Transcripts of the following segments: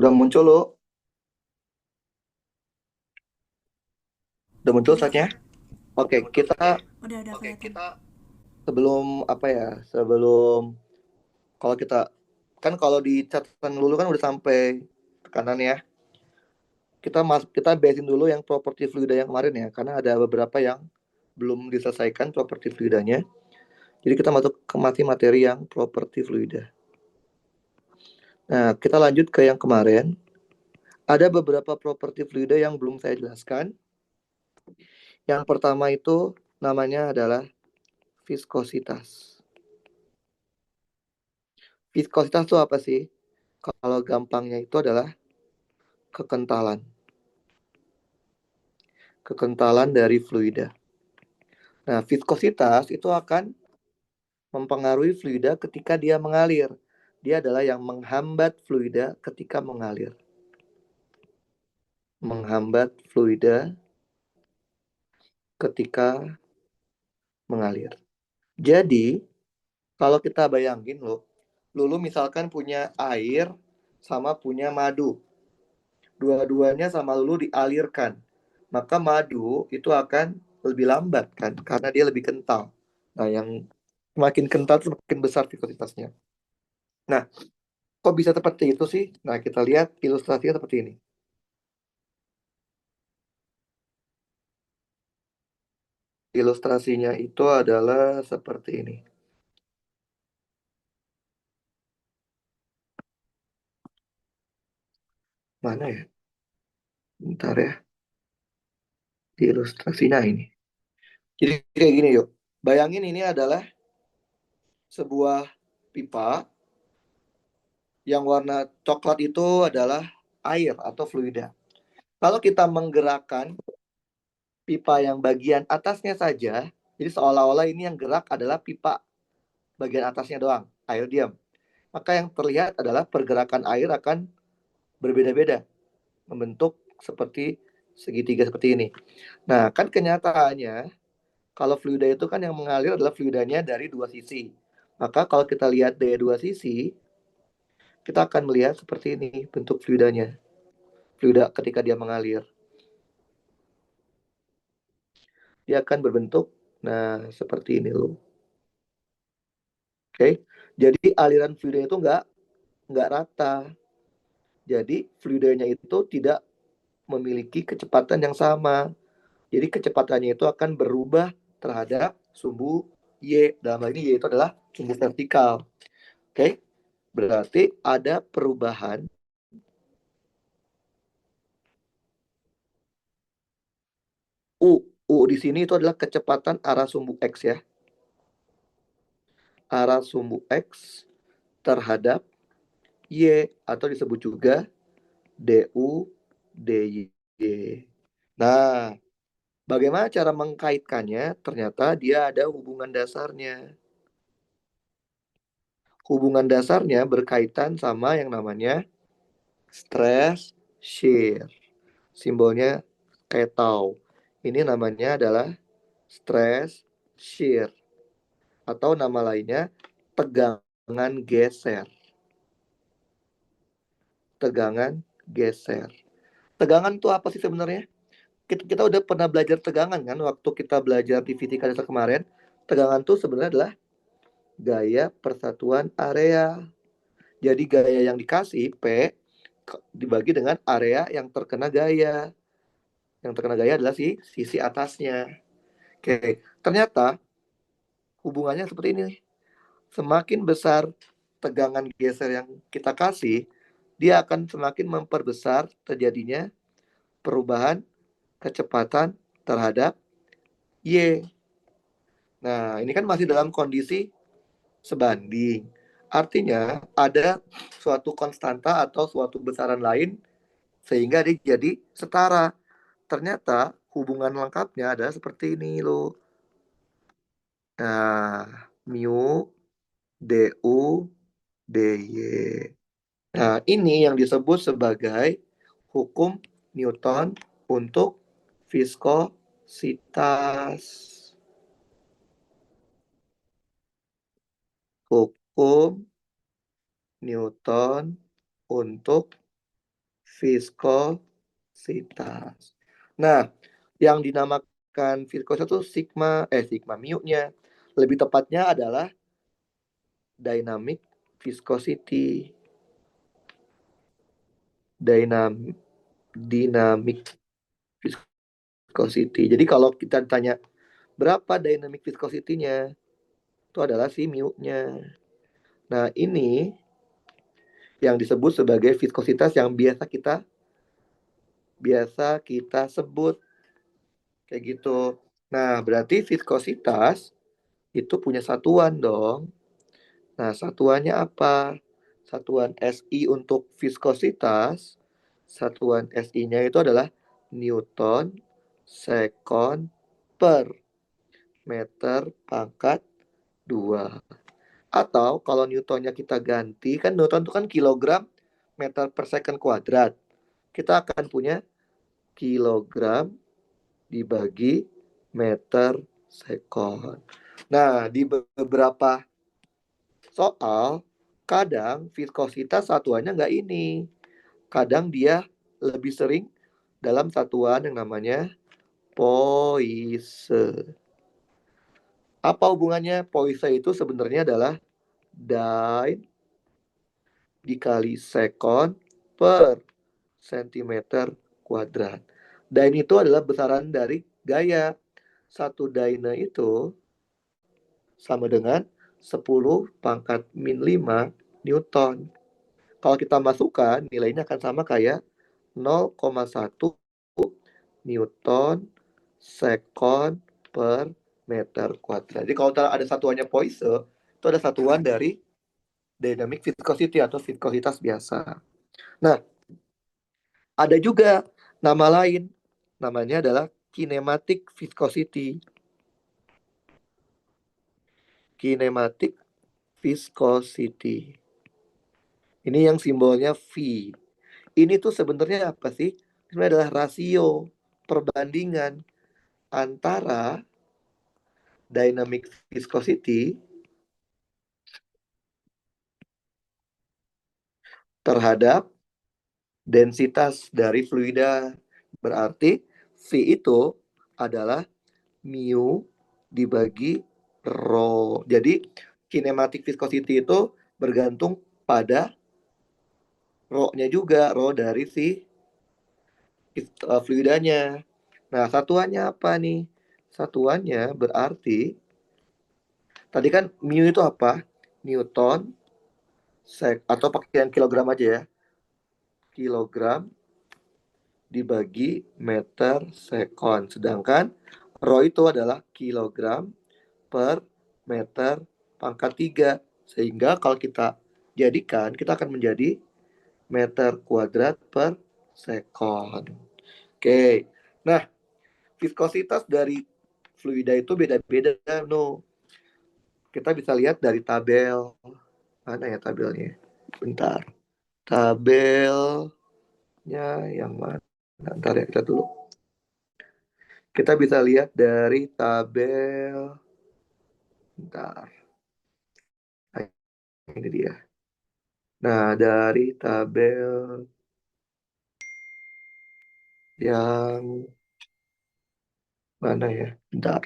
Udah muncul lo? Udah muncul Udah saatnya? Kak, Oke, kita udah kelihatan. sebelum apa ya? Sebelum kalau kita kan kalau di catatan dulu kan udah sampai tekanan ya. Kita beresin dulu yang properti fluida yang kemarin ya, karena ada beberapa yang belum diselesaikan properti fluidanya. Jadi kita masuk ke materi yang properti fluida. Nah, kita lanjut ke yang kemarin. Ada beberapa properti fluida yang belum saya jelaskan. Yang pertama itu namanya adalah viskositas. Viskositas itu apa sih? Kalau gampangnya itu adalah kekentalan. Kekentalan dari fluida. Nah, viskositas itu akan mempengaruhi fluida ketika dia mengalir. Dia adalah yang menghambat fluida ketika mengalir. Menghambat fluida ketika mengalir. Jadi, kalau kita bayangin loh, Lulu misalkan punya air sama punya madu. Dua-duanya sama Lulu dialirkan. Maka madu itu akan lebih lambat kan, karena dia lebih kental. Nah, yang semakin kental semakin besar viskositasnya. Nah, kok bisa seperti itu sih? Nah, kita lihat ilustrasinya seperti ini. Ilustrasinya itu adalah seperti ini. Mana ya? Bentar ya. Di ilustrasinya ini. Jadi kayak gini yuk. Bayangin ini adalah sebuah pipa yang warna coklat itu adalah air atau fluida. Kalau kita menggerakkan pipa yang bagian atasnya saja, jadi seolah-olah ini yang gerak adalah pipa bagian atasnya doang, air diam. Maka yang terlihat adalah pergerakan air akan berbeda-beda, membentuk seperti segitiga seperti ini. Nah, kan kenyataannya, kalau fluida itu kan yang mengalir adalah fluidanya dari dua sisi. Maka kalau kita lihat dari dua sisi, kita akan melihat seperti ini bentuk fluidanya. Fluida ketika dia mengalir. Dia akan berbentuk, nah seperti ini loh. Oke, jadi aliran fluida itu nggak rata. Jadi fluidanya itu tidak memiliki kecepatan yang sama. Jadi kecepatannya itu akan berubah terhadap sumbu Y. Dalam hal ini Y itu adalah sumbu vertikal. Oke, berarti ada perubahan U. U di sini itu adalah kecepatan arah sumbu X ya. Arah sumbu X terhadap Y atau disebut juga DU DY. Nah, bagaimana cara mengkaitkannya? Ternyata dia ada hubungan dasarnya. Hubungan dasarnya berkaitan sama yang namanya stress shear. Simbolnya kayak tau. Ini namanya adalah stress shear atau nama lainnya tegangan geser. Tegangan geser. Tegangan itu apa sih sebenarnya? Kita udah pernah belajar tegangan kan waktu kita belajar di fisika dasar kemarin. Tegangan itu sebenarnya adalah gaya persatuan area. Jadi gaya yang dikasih P dibagi dengan area yang terkena gaya. Yang terkena gaya adalah sisi atasnya. Oke, ternyata hubungannya seperti ini. Semakin besar tegangan geser yang kita kasih, dia akan semakin memperbesar terjadinya perubahan kecepatan terhadap Y. Nah, ini kan masih dalam kondisi sebanding. Artinya ada suatu konstanta atau suatu besaran lain sehingga dia jadi setara. Ternyata hubungan lengkapnya adalah seperti ini loh. Nah, mu du dy. Nah, ini yang disebut sebagai hukum Newton untuk viskositas. Hukum Newton untuk viskositas. Nah, yang dinamakan viskositas itu sigma mu-nya. Lebih tepatnya adalah dynamic viscosity. Dynamic viscosity. Jadi kalau kita tanya berapa dynamic viscosity-nya, itu adalah si mu-nya. Nah, ini yang disebut sebagai viskositas yang biasa kita sebut kayak gitu. Nah, berarti viskositas itu punya satuan dong. Nah, satuannya apa? Satuan SI untuk viskositas, satuan SI-nya itu adalah Newton second per meter pangkat 2. Atau kalau Newtonnya kita ganti, kan Newton itu kan kilogram meter per second kuadrat. Kita akan punya kilogram dibagi meter second. Nah, di beberapa soal, kadang viskositas satuannya nggak ini. Kadang dia lebih sering dalam satuan yang namanya Poise. Apa hubungannya? Poise itu sebenarnya adalah dyne dikali sekon per sentimeter kuadrat. Dyne itu adalah besaran dari gaya. Satu dyne itu sama dengan 10 pangkat min 5 Newton. Kalau kita masukkan, nilainya akan sama kayak 0,1 Newton second per meter kuadrat. Jadi kalau ada satuannya Poise, itu ada satuan dari dynamic viscosity atau viskositas biasa. Nah, ada juga nama lain. Namanya adalah kinematic viscosity. Kinematic viscosity. Ini yang simbolnya V. Ini tuh sebenarnya apa sih? Ini adalah rasio perbandingan antara dynamic viscosity terhadap densitas dari fluida. Berarti V itu adalah mu dibagi rho. Jadi kinematic viscosity itu bergantung pada rho-nya juga, rho dari si fluidanya. Nah, satuannya apa nih? Satuannya berarti tadi kan mu itu apa? Newton atau pakai yang kilogram aja ya. Kilogram dibagi meter second. Sedangkan rho itu adalah kilogram per meter pangkat 3. Sehingga kalau kita jadikan, kita akan menjadi meter kuadrat per second. Oke. Nah, viskositas dari fluida itu beda-beda, no. Kita bisa lihat dari tabel. Mana ya tabelnya? Bentar. Tabelnya yang mana? Bentar ya, kita dulu. Kita bisa lihat dari tabel. Bentar. Nah, ini dia. Nah, dari tabel yang mana ya? Bentar.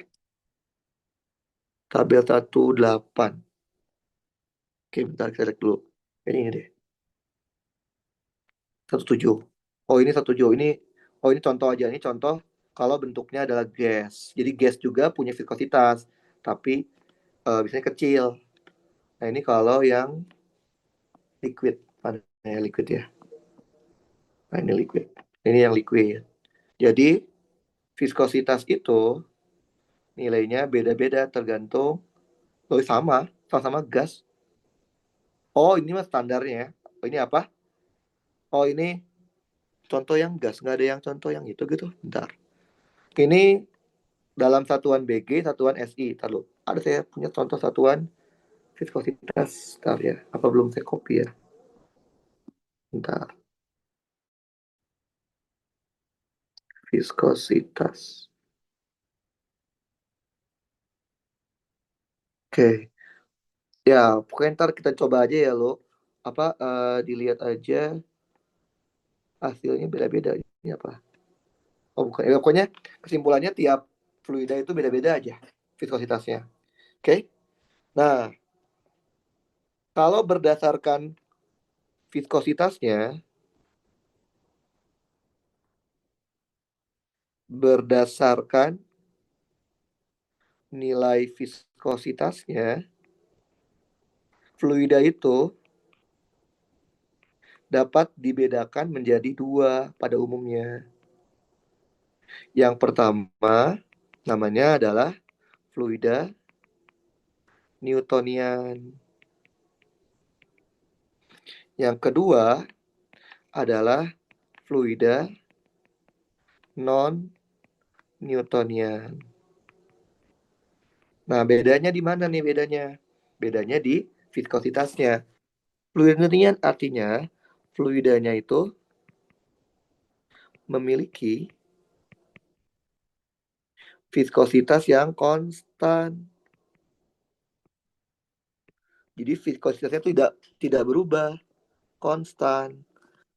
Tabel 18. Oke, bentar kita lihat dulu. Ini deh. 17. Oh, ini 17. Ini contoh aja. Ini contoh kalau bentuknya adalah gas. Jadi gas juga punya viskositas, tapi biasanya kecil. Nah, ini kalau yang liquid. Mana yang liquid ya? Nah, ini liquid. Ini yang liquid. Jadi, viskositas itu nilainya beda-beda tergantung. Oh, sama gas. Oh, ini mah standarnya ya. Oh, ini apa? Oh, ini contoh yang gas. Nggak ada yang contoh yang itu gitu. Bentar. Ini dalam satuan BG, satuan SI. Tahu. Ada saya punya contoh satuan viskositas. Bentar ya. Apa belum saya copy ya? Bentar. Viskositas. Oke. Ya, pokoknya ntar kita coba aja ya lo. Dilihat aja hasilnya beda-beda. Ini apa? Oh bukan, ya, pokoknya kesimpulannya tiap fluida itu beda-beda aja viskositasnya. Oke? Nah, kalau berdasarkan viskositasnya, berdasarkan nilai viskositasnya, fluida itu dapat dibedakan menjadi dua pada umumnya. Yang pertama, namanya adalah fluida Newtonian. Yang kedua adalah fluida non-Newtonian. Nah, bedanya di mana nih bedanya? Bedanya di viskositasnya. Fluida Newtonian artinya fluidanya itu memiliki viskositas yang konstan. Jadi viskositasnya tidak berubah, konstan.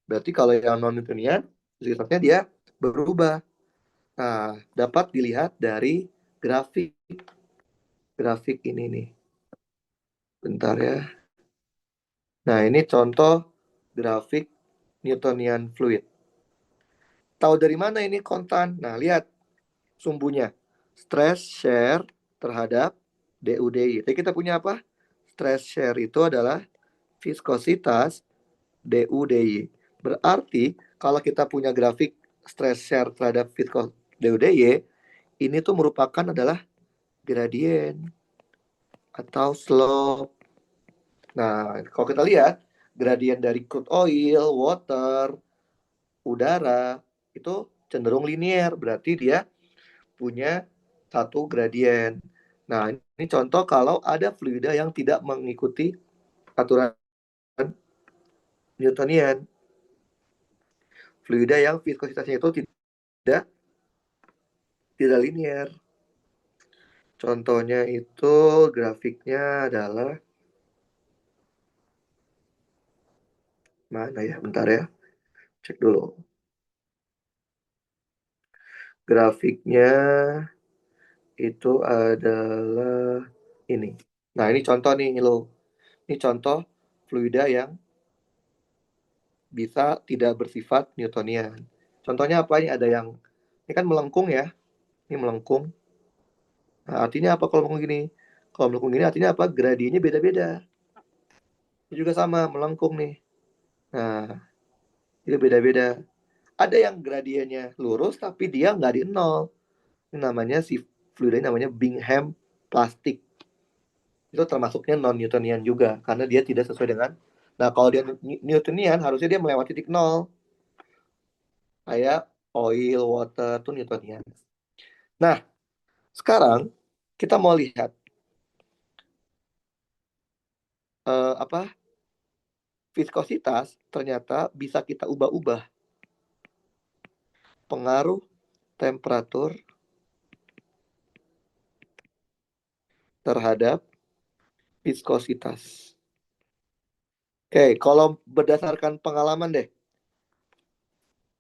Berarti kalau yang non-Newtonian, viskositasnya dia berubah. Nah, dapat dilihat dari grafik. Grafik ini nih. Bentar ya. Nah, ini contoh grafik Newtonian fluid. Tahu dari mana ini konstan? Nah, lihat sumbunya. Stress share terhadap DUDI. Jadi kita punya apa? Stress share itu adalah viskositas DUDY. Berarti kalau kita punya grafik stress share terhadap viskositas DUDY, ini tuh merupakan adalah gradien atau slope. Nah, kalau kita lihat gradien dari crude oil, water, udara itu cenderung linier, berarti dia punya satu gradien. Nah, ini contoh kalau ada fluida yang tidak mengikuti aturan Newtonian. Fluida yang viskositasnya itu tidak linier. Contohnya itu grafiknya adalah mana ya? Bentar ya. Cek dulu. Grafiknya itu adalah ini. Nah, ini contoh nih lo. Ini contoh fluida yang bisa tidak bersifat Newtonian. Contohnya apa? Ini ada yang ini kan melengkung ya. Ini melengkung. Nah, artinya apa kalau melengkung gini? Kalau melengkung gini artinya apa? Gradiennya beda-beda. Ini juga sama, melengkung nih. Nah, itu beda-beda. Ada yang gradiennya lurus tapi dia nggak di nol. Ini namanya si fluida ini namanya Bingham plastik. Itu termasuknya non-Newtonian juga karena dia tidak sesuai dengan. Nah, kalau dia Newtonian harusnya dia melewati titik nol. Kayak oil, water itu Newtonian. Nah, sekarang kita mau lihat apa viskositas ternyata bisa kita ubah-ubah. Pengaruh temperatur terhadap viskositas. Oke, kalau berdasarkan pengalaman deh,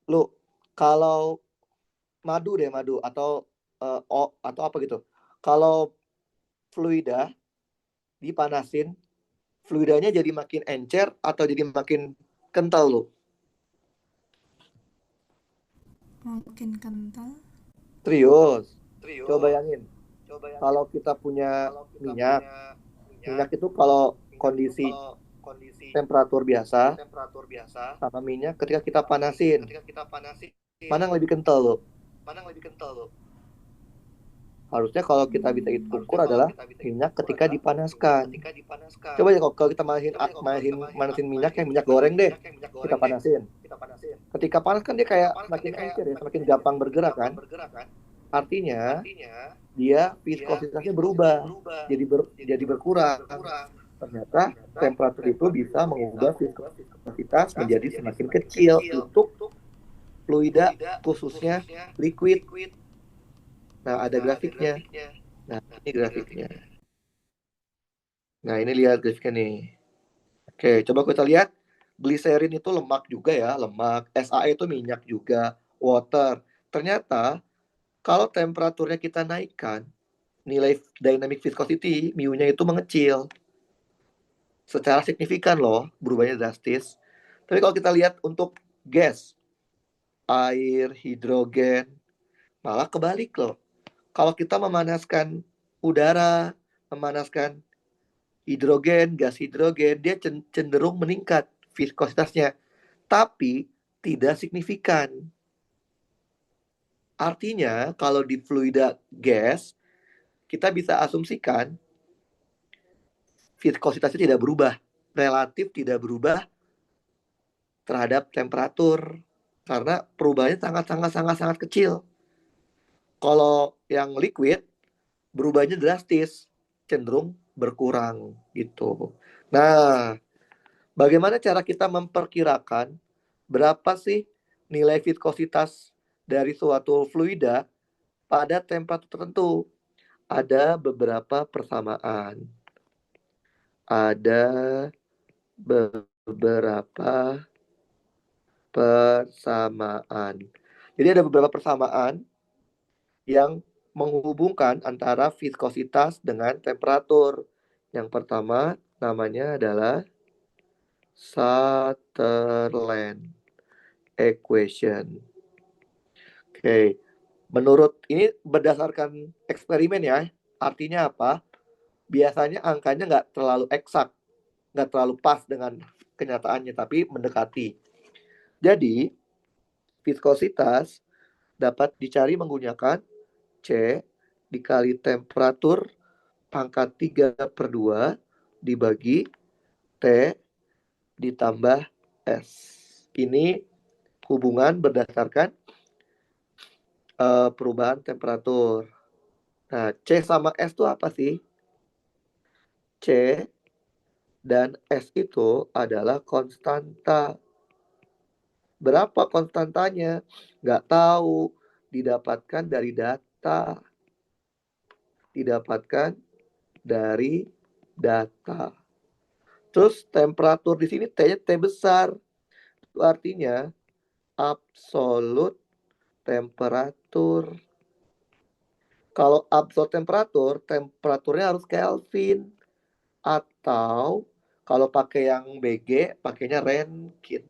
lu kalau madu atau atau apa gitu. Kalau fluida dipanasin, fluidanya jadi makin encer atau jadi makin kental lu? Makin kental. Serius. Coba bayangin, kalau kita punya minyak, minyak itu kalau kondisi temperatur biasa sama minyak ketika kita panasin, mana yang lebih kental lo? Harusnya kalau kita bisa ukur adalah minyak ketika dipanaskan. Coba ya kalau kita manasin minyak yang minyak goreng deh, kita panasin. Ketika panas kan dia kayak semakin encer ya, semakin gampang bergerak kan. Artinya dia viskositasnya berubah, jadi berkurang. Ternyata temperatur itu bisa mengubah viskositas menjadi semakin kecil untuk fluida khususnya liquid. Nah, ada grafiknya. Nah, ini grafiknya. Nah, ini lihat grafiknya nih. Oke, coba kita lihat Gliserin itu lemak juga ya, lemak. SAE itu minyak juga, water. Ternyata kalau temperaturnya kita naikkan, nilai dynamic viscosity, mu-nya itu mengecil. Secara signifikan loh, berubahnya drastis. Tapi kalau kita lihat untuk gas, air, hidrogen, malah kebalik loh. Kalau kita memanaskan udara, memanaskan hidrogen, gas hidrogen, dia cenderung meningkat viskositasnya. Tapi tidak signifikan. Artinya, kalau di fluida gas, kita bisa asumsikan viskositasnya tidak berubah. Relatif tidak berubah terhadap temperatur. Karena perubahannya sangat kecil. Kalau yang liquid, berubahnya drastis. Cenderung berkurang gitu. Nah, bagaimana cara kita memperkirakan berapa sih nilai viskositas dari suatu fluida pada temperatur tertentu? Ada beberapa persamaan. Ada beberapa persamaan. Jadi ada beberapa persamaan yang menghubungkan antara viskositas dengan temperatur. Yang pertama namanya adalah Sutherland equation. Oke, menurut ini berdasarkan eksperimen ya. Artinya apa? Biasanya angkanya nggak terlalu eksak, nggak terlalu pas dengan kenyataannya, tapi mendekati. Jadi, viskositas dapat dicari menggunakan C dikali temperatur pangkat 3/2 dibagi T ditambah S. Ini hubungan berdasarkan perubahan temperatur. Nah, C sama S itu apa sih? C dan S itu adalah konstanta. Berapa konstantanya? Nggak tahu. Didapatkan dari data. Didapatkan dari data. Terus temperatur di sini T-nya T besar. Itu artinya absolut temperatur. Kalau absolut temperatur, temperaturnya harus Kelvin. Atau kalau pakai yang BG, pakainya Rankine.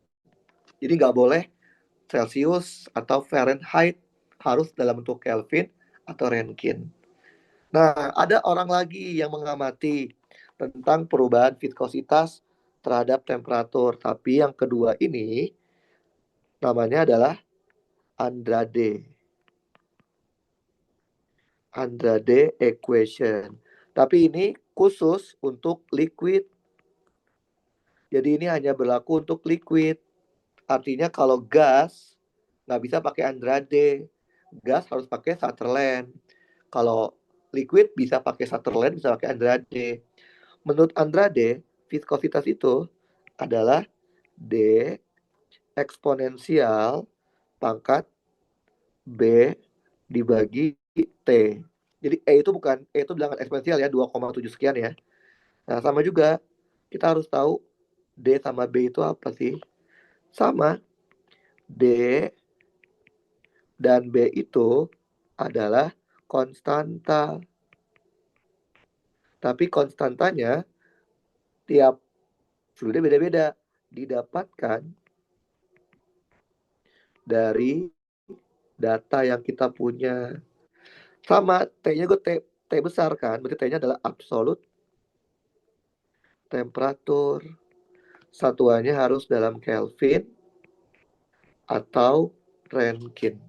Jadi nggak boleh Celsius atau Fahrenheit, harus dalam bentuk Kelvin atau Rankine. Nah, ada orang lagi yang mengamati tentang perubahan viskositas terhadap temperatur. Tapi yang kedua ini namanya adalah Andrade. Andrade equation. Tapi ini khusus untuk liquid. Jadi ini hanya berlaku untuk liquid. Artinya kalau gas nggak bisa pakai Andrade. Gas harus pakai Sutherland. Kalau liquid bisa pakai Sutherland, bisa pakai Andrade. Menurut Andrade, viskositas itu adalah D eksponensial pangkat B dibagi T. Jadi E itu bilangan eksponensial ya, 2,7 sekian ya. Nah, sama juga kita harus tahu D sama B itu apa sih? Sama, D dan B itu adalah konstanta. Tapi konstantanya tiap fluida beda-beda. Didapatkan dari data yang kita punya. Sama, T-nya gue T besar kan, berarti T-nya adalah absolut temperatur. Satuannya harus dalam Kelvin atau Rankine.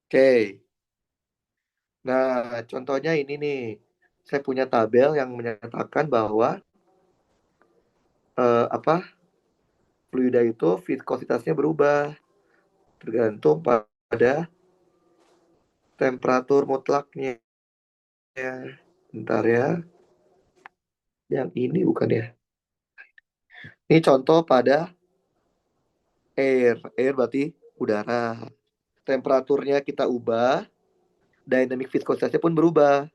Oke. Nah, contohnya ini nih. Saya punya tabel yang menyatakan bahwa fluida itu viskositasnya berubah tergantung pada temperatur mutlaknya. Bentar ya. Yang ini bukan ya. Ini contoh pada air. Air berarti udara. Temperaturnya kita ubah, dynamic viskositasnya pun berubah.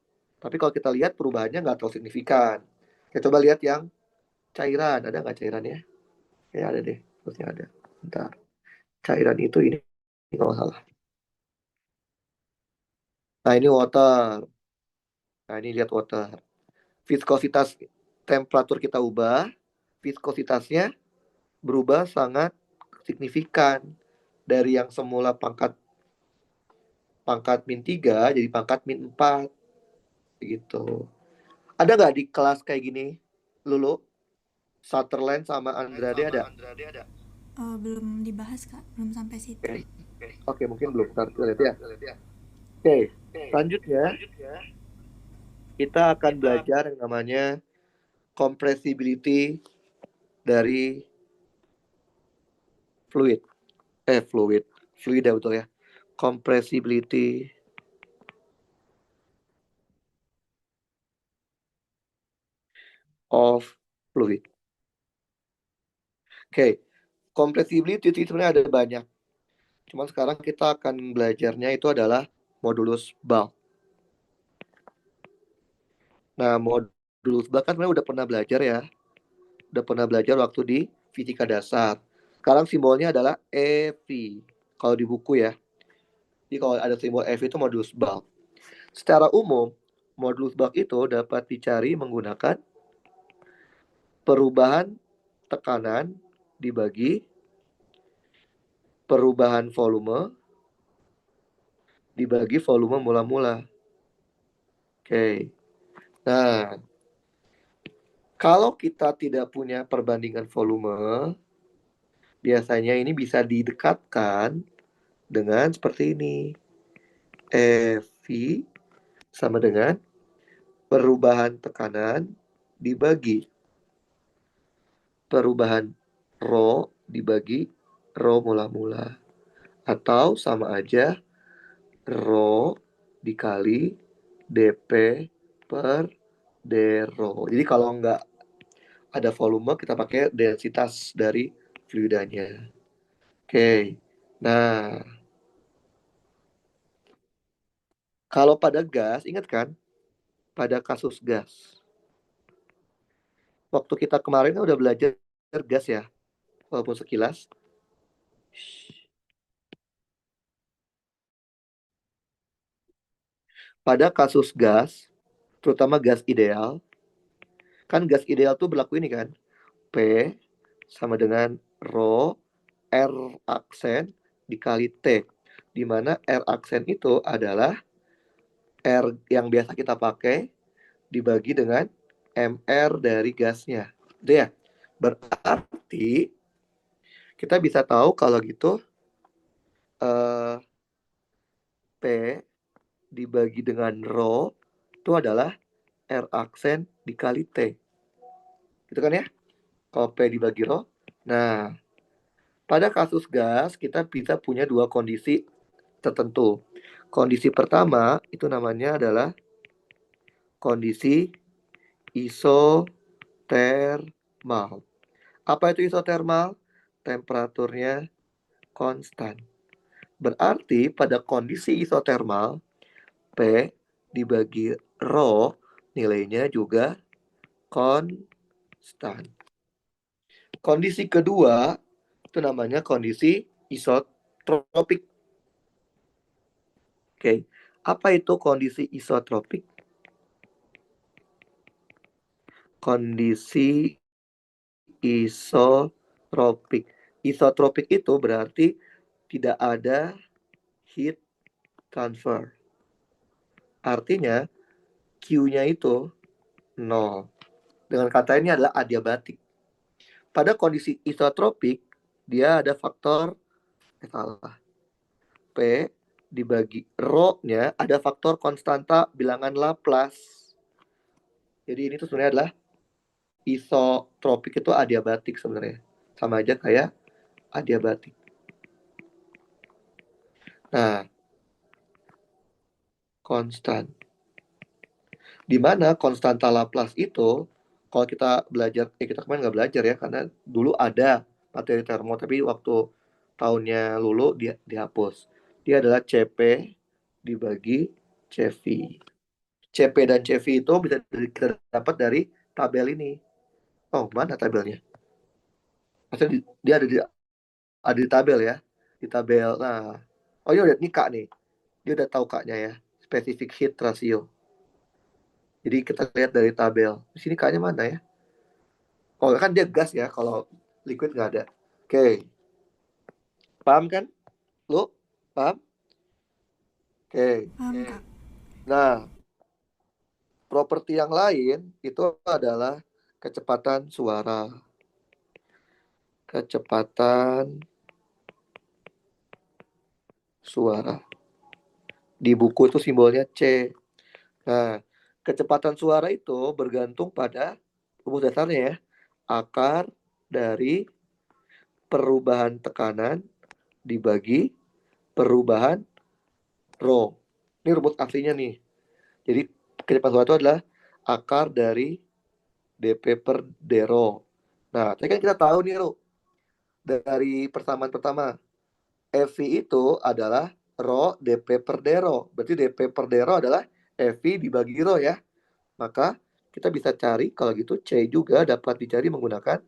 Tapi kalau kita lihat perubahannya nggak terlalu signifikan. Kita coba lihat yang cairan. Ada nggak cairannya? Ya ada deh, terusnya ada. Bentar. Cairan itu ini kalau salah. Nah ini water. Nah ini lihat water. Viskositas temperatur kita ubah, viskositasnya berubah sangat signifikan dari yang semula pangkat pangkat -3 jadi pangkat -4 gitu. Ada nggak di kelas kayak gini, Lulu? Sutherland sama Andrade ada? Belum dibahas, Kak. Belum sampai situ. Oke, Oke, mungkin belum. Ntar kita lihat ya. Oke, selanjutnya kita akan belajar yang namanya compressibility dari fluid. Fluid ya betul ya. Compressibility of fluid. Oke, compressibility itu sebenarnya ada banyak. Cuma sekarang kita akan belajarnya itu adalah modulus bulk. Nah, modulus bulk kan sebenarnya udah pernah belajar ya. Udah pernah belajar waktu di fisika dasar. Sekarang simbolnya adalah EV. Kalau di buku ya. Jadi kalau ada simbol EV itu modulus bulk. Secara umum, modulus bulk itu dapat dicari menggunakan perubahan tekanan dibagi perubahan volume dibagi volume mula-mula. Oke. Nah, kalau kita tidak punya perbandingan volume, biasanya ini bisa didekatkan dengan seperti ini. EV sama dengan perubahan tekanan dibagi perubahan rho dibagi rho mula-mula. Atau sama aja rho dikali dP per d rho. Jadi kalau nggak ada volume, kita pakai densitas dari fluidanya. Oke, nah kalau pada gas, ingat kan? Pada kasus gas. Waktu kita kemarin udah belajar gas ya, walaupun sekilas. Pada kasus gas, terutama gas ideal, kan gas ideal tuh berlaku ini kan, P sama dengan rho R aksen dikali T, di mana R aksen itu adalah R yang biasa kita pakai dibagi dengan MR dari gasnya. Itu ya. Berarti kita bisa tahu kalau gitu eh, P dibagi dengan rho itu adalah R aksen dikali T. Gitu kan ya? Kalau P dibagi rho. Nah, pada kasus gas kita bisa punya dua kondisi tertentu. Kondisi pertama itu namanya adalah kondisi isotermal. Apa itu isotermal? Temperaturnya konstan. Berarti pada kondisi isotermal, P dibagi rho nilainya juga konstan. Kondisi kedua itu namanya kondisi isotropik. Oke, apa itu kondisi isotropik? Kondisi isotropik. Isotropik itu berarti tidak ada heat transfer. Artinya Q-nya itu 0. Dengan kata ini adalah adiabatik. Pada kondisi isotropik, dia ada faktor salah. P dibagi rho-nya ada faktor konstanta bilangan Laplace. Jadi ini tuh sebenarnya adalah isotropik itu adiabatik sebenarnya. Sama aja kayak adiabatik. Nah, konstan. Di mana konstanta Laplace itu, kalau kita belajar, kita kemarin nggak belajar ya, karena dulu ada materi termo, tapi waktu tahunnya lulu dia dihapus. Dia adalah CP dibagi CV. CP dan CV itu bisa kita dapat dari tabel ini. Oh, mana tabelnya? Maksudnya dia ada di tabel ya, di tabel. Nah, oh ini udah nih kak nih, dia udah tahu kaknya ya, specific heat ratio. Jadi kita lihat dari tabel. Di sini kaknya mana ya? Oh kan dia gas ya, kalau liquid nggak ada. Oke, paham kan? Lu paham? Oke. Paham, Kak. Nah, properti yang lain itu adalah kecepatan suara. Kecepatan suara. Di buku itu simbolnya C. Nah, kecepatan suara itu bergantung pada rumus dasarnya ya. Akar dari perubahan tekanan dibagi perubahan rho. Ini rumus aslinya nih. Jadi kecepatan suara itu adalah akar dari dp per d rho. Nah, tadi kan kita tahu nih, Ro, dari persamaan pertama. Fv itu adalah rho dp per d rho. Berarti dp per d rho adalah Fv dibagi rho ya. Maka kita bisa cari kalau gitu C juga dapat dicari menggunakan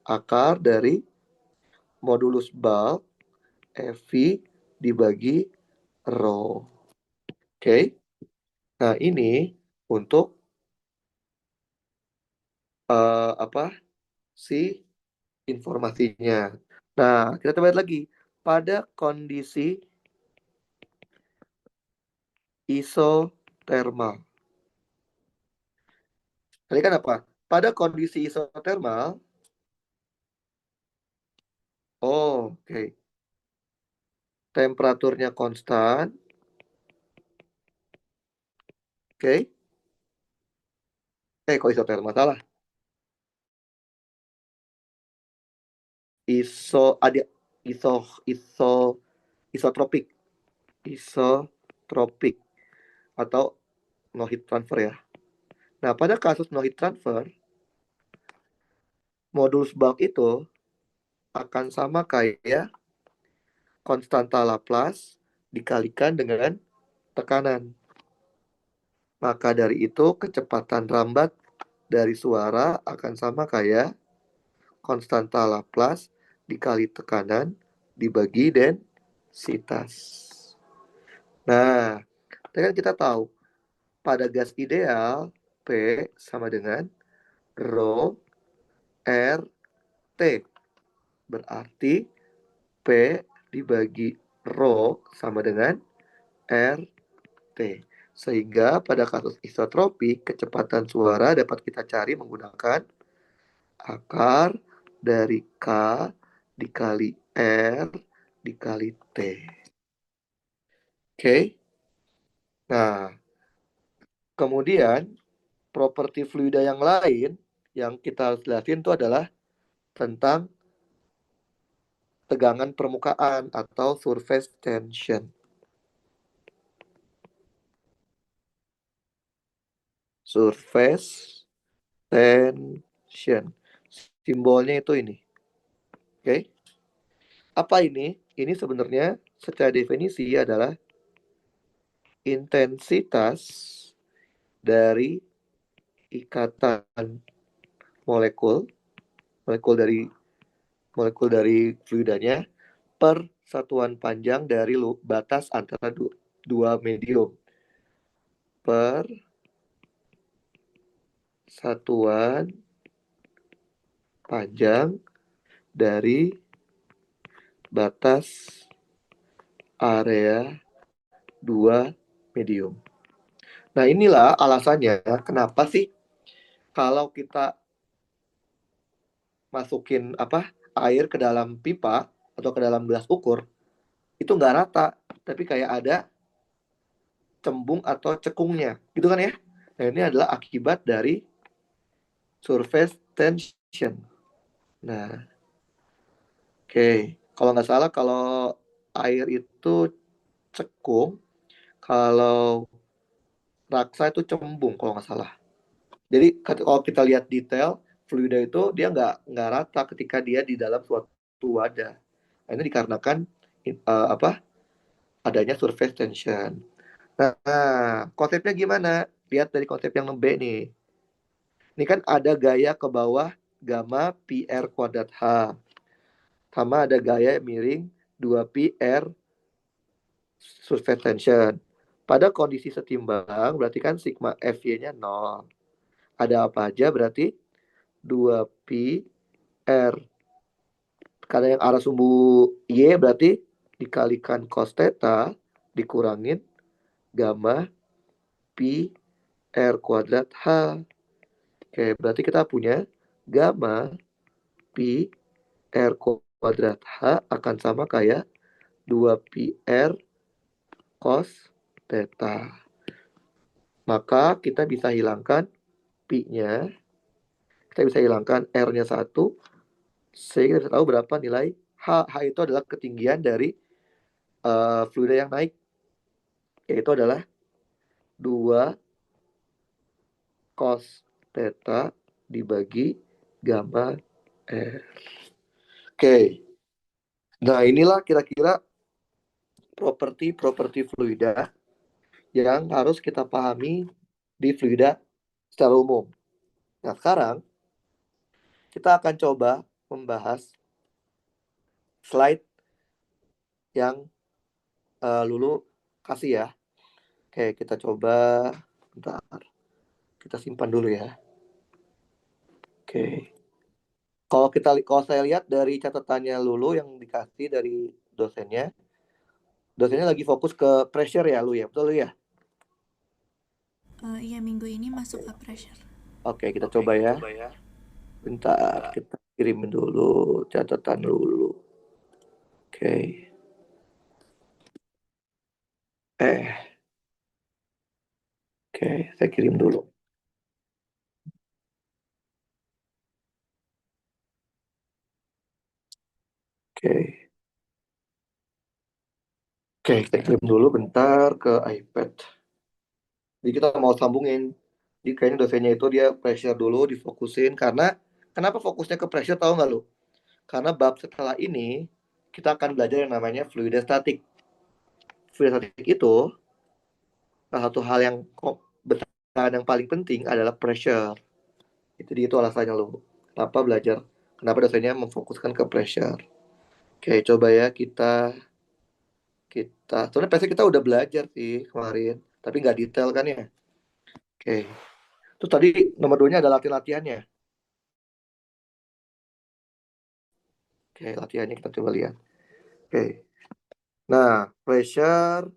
akar dari modulus bulk Fv dibagi rho. Oke. Nah, ini untuk apa si informasinya. Nah, kita coba lihat lagi pada kondisi isotermal. Tadi kan apa? Pada kondisi isotermal, oh, oke. Temperaturnya konstan, oke. Kok isotermal salah? Ada iso iso isotropik, isotropik atau no heat transfer ya. Nah, pada kasus no heat transfer, modulus bulk itu akan sama kayak konstanta Laplace dikalikan dengan tekanan. Maka dari itu kecepatan rambat dari suara akan sama kayak konstanta Laplace dikali tekanan dibagi densitas. Nah, kan kita tahu pada gas ideal P sama dengan rho R T. Berarti P dibagi rho sama dengan R T. Sehingga pada kasus isotropik, kecepatan suara dapat kita cari menggunakan akar dari K dikali R dikali T. Oke. Nah, kemudian properti fluida yang lain yang kita harus jelasin itu adalah tentang tegangan permukaan atau surface tension. Surface tension. Simbolnya itu ini. Oke. Apa ini? Ini sebenarnya secara definisi adalah intensitas dari ikatan molekul, molekul dari fluidanya per satuan panjang dari batas antara dua medium. Per satuan panjang dari batas area dua medium. Nah, inilah alasannya kenapa sih kalau kita masukin air ke dalam pipa atau ke dalam gelas ukur itu nggak rata, tapi kayak ada cembung atau cekungnya, gitu kan ya? Nah, ini adalah akibat dari surface tension. Nah, oke. Kalau nggak salah, kalau air itu cekung, kalau raksa itu cembung, kalau nggak salah. Jadi kalau kita lihat detail, fluida itu dia nggak rata ketika dia di dalam suatu wadah. Nah, ini dikarenakan adanya surface tension. Nah, konsepnya gimana? Lihat dari konsep yang B nih. Ini kan ada gaya ke bawah gamma PR kuadrat H. sama ada gaya miring 2pi R surface tension. Pada kondisi setimbang berarti kan sigma FY-nya 0. Ada apa aja berarti 2pi R. Karena yang arah sumbu Y berarti dikalikan cos theta dikurangin gamma pi R kuadrat H. Oke, berarti kita punya gamma pi R kuadrat H akan sama kayak 2pi R cos theta. Maka kita bisa hilangkan pi-nya, kita bisa hilangkan R-nya 1, sehingga kita bisa tahu berapa nilai H. H itu adalah ketinggian dari fluida yang naik, yaitu adalah 2 cos theta dibagi gamma R. Oke, nah inilah kira-kira properti-properti fluida yang harus kita pahami di fluida secara umum. Nah, sekarang kita akan coba membahas slide yang Lulu kasih ya. Oke, kita coba. Bentar. Kita simpan dulu ya. Oke. Kalau saya lihat dari catatannya Lulu yang dikasih dari dosennya lagi fokus ke pressure ya, Lu ya. Betul Lu ya? Iya, minggu ini masuk ke pressure. Oke, kita coba ya. Bentar, kita kirimin dulu catatan Lulu. Oke. Oke, saya kirim dulu. Oke. Oke, kita kirim dulu bentar ke iPad. Jadi kita mau sambungin. Jadi kayaknya dosennya itu dia pressure dulu, difokusin. Karena, kenapa fokusnya ke pressure tahu nggak lu? Karena bab setelah ini, kita akan belajar yang namanya fluida statik. Fluida statik itu, salah satu hal yang bertahan yang paling penting adalah pressure. Itu alasannya lu. Kenapa dosennya memfokuskan ke pressure. Oke, coba ya sebenarnya pasti kita udah belajar sih kemarin, tapi nggak detail kan ya. Oke, terus tadi nomor 2-nya ada latihan-latihannya. Oke, latihannya kita coba lihat. Oke, nah pressure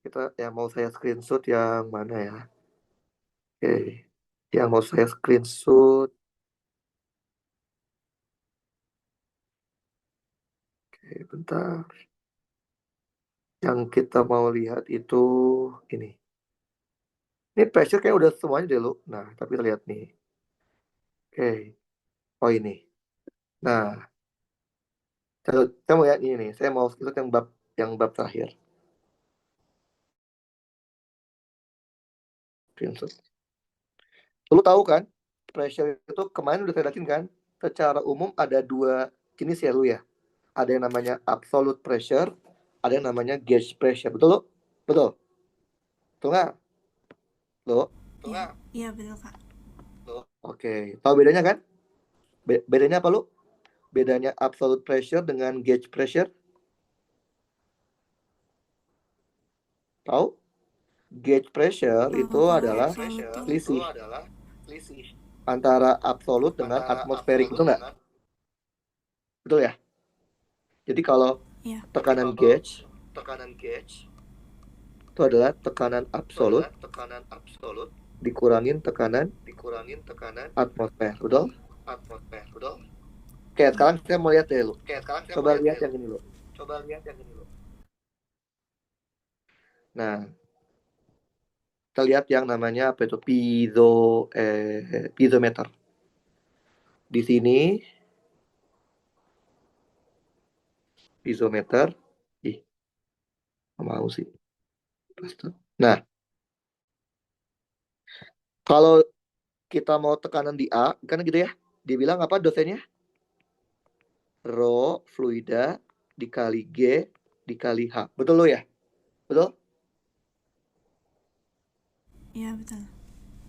kita yang mau saya screenshot yang mana ya. Oke, yang mau saya screenshot. Oke, bentar. Yang kita mau lihat itu ini. Ini pressure kayak udah semuanya deh lu. Nah, tapi kita lihat nih. Oke, oh ini. Nah, saya mau lihat ini nih. Saya mau screenshot yang bab terakhir. Screenshot. Lu tahu kan, pressure itu kemarin udah saya jelasin kan, secara umum ada 2 jenis ya lu ya. Ada yang namanya absolute pressure, ada yang namanya gauge pressure. Betul lu? Betul? Betul nggak? Lu? Iya, iya betul Kak. Oke. Tahu bedanya kan? Bedanya apa lu? Bedanya absolute pressure dengan gauge pressure? Tahu? Gauge pressure itu Kalau adalah absolute tuh selisih antara absolute dengan atmosferik, betul nggak? Betul ya? Jadi kalau ya. tekanan gauge itu adalah tekanan absolut dikurangin tekanan atmosfer, betul? Oke, Iya. sekarang saya mau lihat deh lu. Coba lihat yang ini lu. Nah, kita lihat yang namanya apa itu piezometer. Di sini piezometer, ih, nggak mau sih. Nah, kalau kita mau tekanan di A, kan gitu ya. Dia bilang apa dosennya? Rho fluida dikali G dikali H. Betul lo ya? Betul? Iya betul.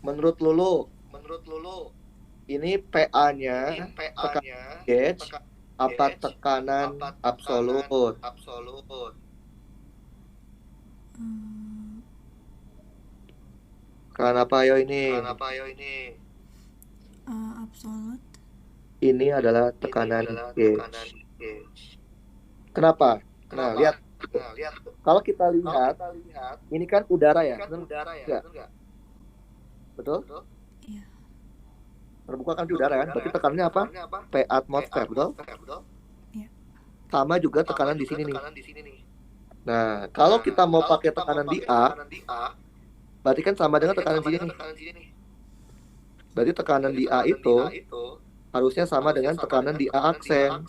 Menurut Lulu, ini PA-nya tekanan gauge apa tekanan absolut? Eh, Tekanan apa ayo ini? absolut. Ini adalah tekanan gauge. Kenapa? Nah, lihat. Kalau kita lihat, ini kan udara ya, benar nggak? Betul? Iya. Terbuka kan di udara kan? Berarti tekanannya apa? P atmosfer, betul? Iya. Sama juga tekanan di sini nih. Nah, kalau kita mau pakai tekanan di A, berarti kan sama dengan tekanan di sini nih. Berarti tekanan di A itu harusnya sama dengan tekanan di A aksen.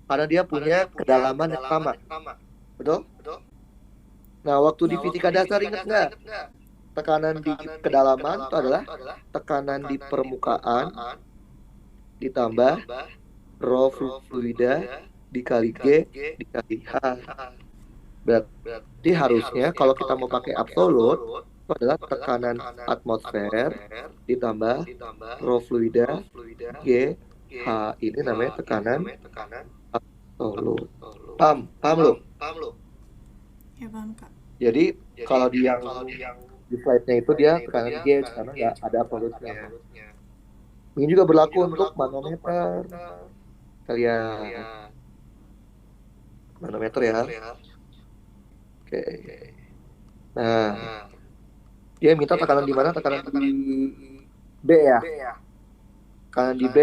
Karena dia punya kedalaman yang sama. Betul? Nah, waktu di fisika dasar ingat nggak? Tekanan di kedalaman itu adalah tekanan di permukaan ditambah rho fluida dikali G dikali H. Berarti harusnya kalau kita mau pakai absolut itu adalah tekanan atmosfer ditambah rho fluida G H. Ini namanya tekanan absolut. Paham lo? Ya paham kak. Jadi kalau di yang di slide-nya itu dia tekanan gauge karena nggak ada absolutnya. Ini juga berlaku untuk manometer. Kita lihat manometer ya. Oke. Nah, dia minta tekanan di mana? Tekanan di B ya. Tekanan di B.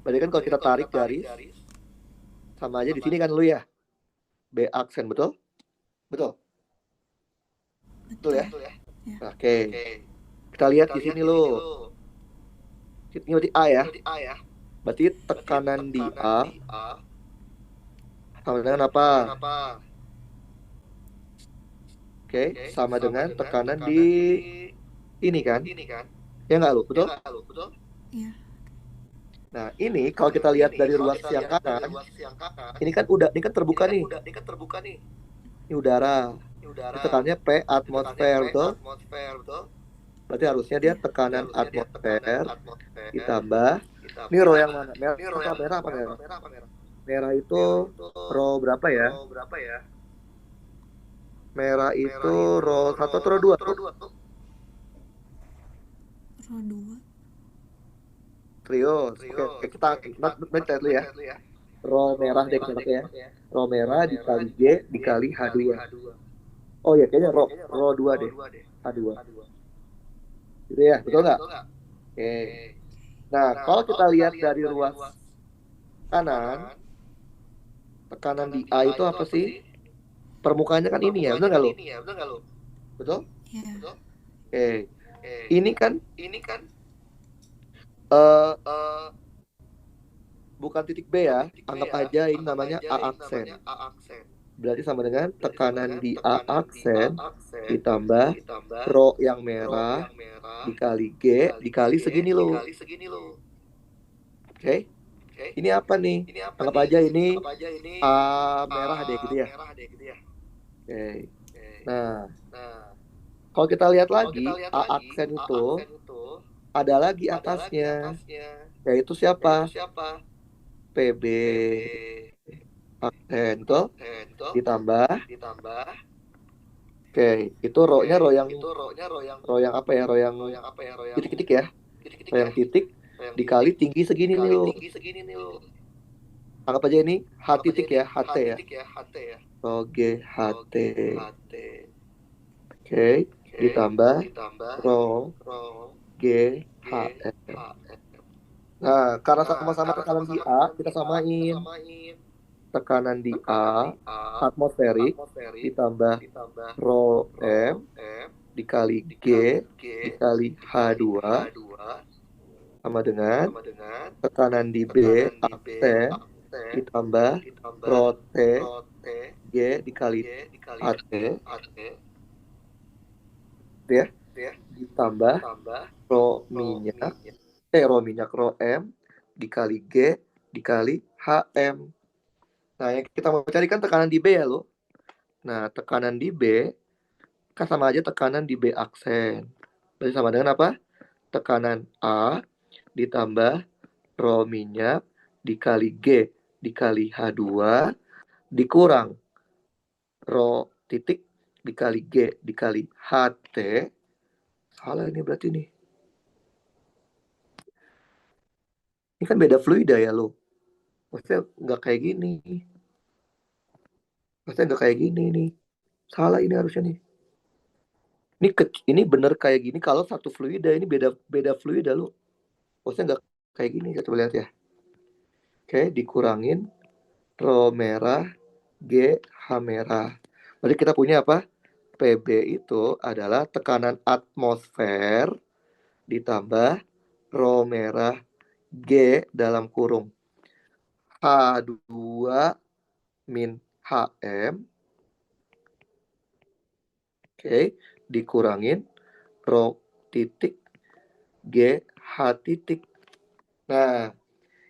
Berarti kan kalau kita tarik garis sama aja di sini kan lu ya. B aksen, betul? Betul. Betul ya? Ya. Oke. Kita lihat di sini lo. Ini berarti A ya. Berarti tekanan di A sama dengan apa? Oke, sama dengan tekanan di ini kan? Ya nggak lo? Betul? Iya. Nah, ini kalau kita lihat dari ruas yang kanan, ini kan terbuka nih. Ini udara. Ini tekanannya P atmosfer, betul? Berarti harusnya dia tekanan atmosfer ditambah. Ini rho yang mana? Merah apa merah? Merah itu rho berapa ya? Merah itu rho 1 atau rho 2 tuh? Rho 2. Serius. Oke, kita lihat dulu ya. Rho merah deh kita pakai ya. Rho merah dikali G dikali H2. Oh ya, kayaknya rho 2 deh. H2. Gitu ya, betul nggak? Oke. Nah, kalau kita lihat dari ruas kanan, tekanan di A itu apa sih? Permukaannya kan ini ya, benar nggak lo? Betul? Iya. Oke. Ini kan eh bukan titik B ya, anggap aja ini namanya A aksen. Berarti sama dengan tekanan di A aksen ditambah rho yang merah dikali G dikali segini loh. Oke. Ini apa nih? Anggap aja ini A merah deh gitu ya. Oke. Nah, kalau kita lihat lagi A aksen itu ada lagi atasnya, yaitu siapa? PB aksen tuh ditambah. Oke, itu rho-nya rho yang apa ya? Rho yang titik-titik ya. Rho yang titik dikali tinggi segini nih lo. Anggap aja ini H titik ya, HT ya. Rho G HT. Oke, ditambah rho G HM. Nah, karena sama-sama tekanan di A, kita samain. Tekanan di A atmosferik ditambah rho M dikali G dikali H2 sama dengan tekanan di B aksen ditambah rho T G dikali HT ya, ditambah rho minyak rho M dikali G dikali HM. Nah, yang kita mau cari kan tekanan di B ya lo. Nah, tekanan di B kan sama aja tekanan di B aksen. Berarti sama dengan apa? Tekanan A ditambah rho minyak dikali G dikali H2 dikurang Rho titik dikali G dikali HT. Salah ini berarti nih. Ini kan beda fluida ya lo. Maksudnya nggak kayak gini. Maksudnya nggak kayak gini nih. Salah ini harusnya nih. Ini bener kayak gini kalau satu fluida. Ini beda fluida lo. Maksudnya nggak kayak gini. Coba lihat ya. Oke, dikurangin Rho merah G H merah. Berarti kita punya apa? PB itu adalah tekanan atmosfer ditambah Rho merah G dalam kurung H2 min HM, oke, dikurangin Rho titik G H titik. Nah,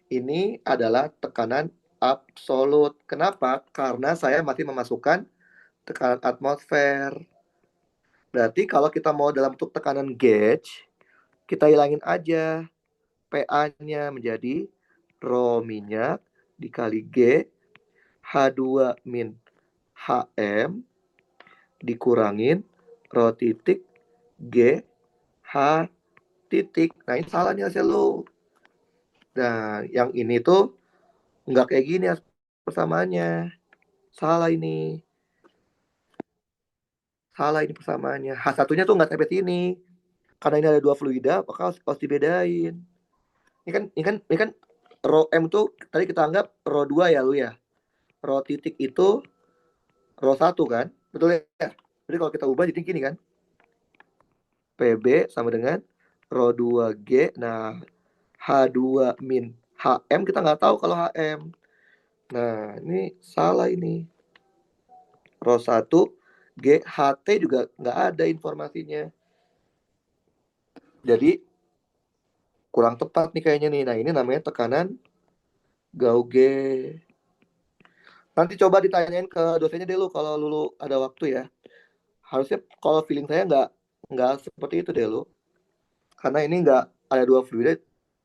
ini adalah tekanan absolut. Kenapa? Karena saya masih memasukkan tekanan atmosfer. Berarti kalau kita mau dalam bentuk tekanan gauge, kita hilangin aja PA-nya menjadi Rho minyak dikali G H2 min HM dikurangin Rho titik G H titik. Nah ini salah nih hasil lo. Nah yang ini tuh nggak kayak gini persamaannya. Salah ini. Salah ini persamaannya. H1-nya tuh nggak sampai sini. Karena ini ada dua fluida, maka harus dibedain. Ini kan Rho M tuh tadi kita anggap Rho 2 ya lu ya. Rho titik itu Rho 1 kan? Betul ya? Jadi kalau kita ubah jadi gini kan? PB sama dengan Rho 2G. Nah, H2 min HM kita nggak tahu kalau HM. Nah, ini salah ini. Rho 1 G HT juga nggak ada informasinya. Jadi kurang tepat nih kayaknya nih. Nah, ini namanya tekanan Gauge. Nanti coba ditanyain ke dosennya deh lu kalau lu ada waktu ya. Harusnya kalau feeling saya nggak seperti itu deh lu. Karena ini nggak ada dua fluida,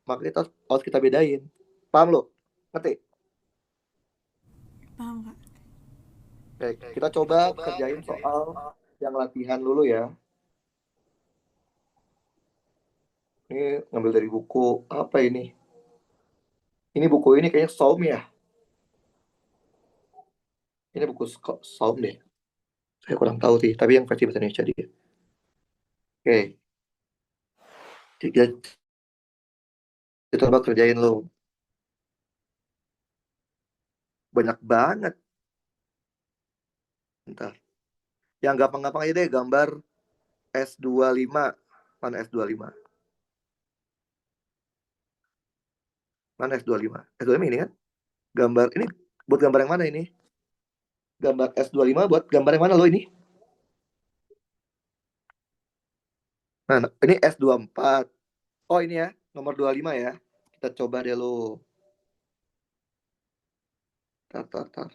maka kita harus kita bedain. Paham lo? Ngerti? Paham, Kak. Baik, kita coba kerjain soal yang latihan dulu ya. Ini ngambil dari buku apa ini? Ini buku ini kayaknya Saum ya. Ini buku Saum deh. Saya kurang tahu sih, tapi yang versi bahasa Indonesia dia. Oke, kita coba kerjain lo. Banyak banget. Bentar. Yang gampang-gampang aja deh, gambar S25. Mana S25? Mana S25? S25 ini kan? Gambar ini buat gambar yang mana ini? Gambar S25 buat gambar yang mana lo ini? Nah, ini S24. Oh, ini ya, nomor 25 ya. Kita coba deh lo. Tar.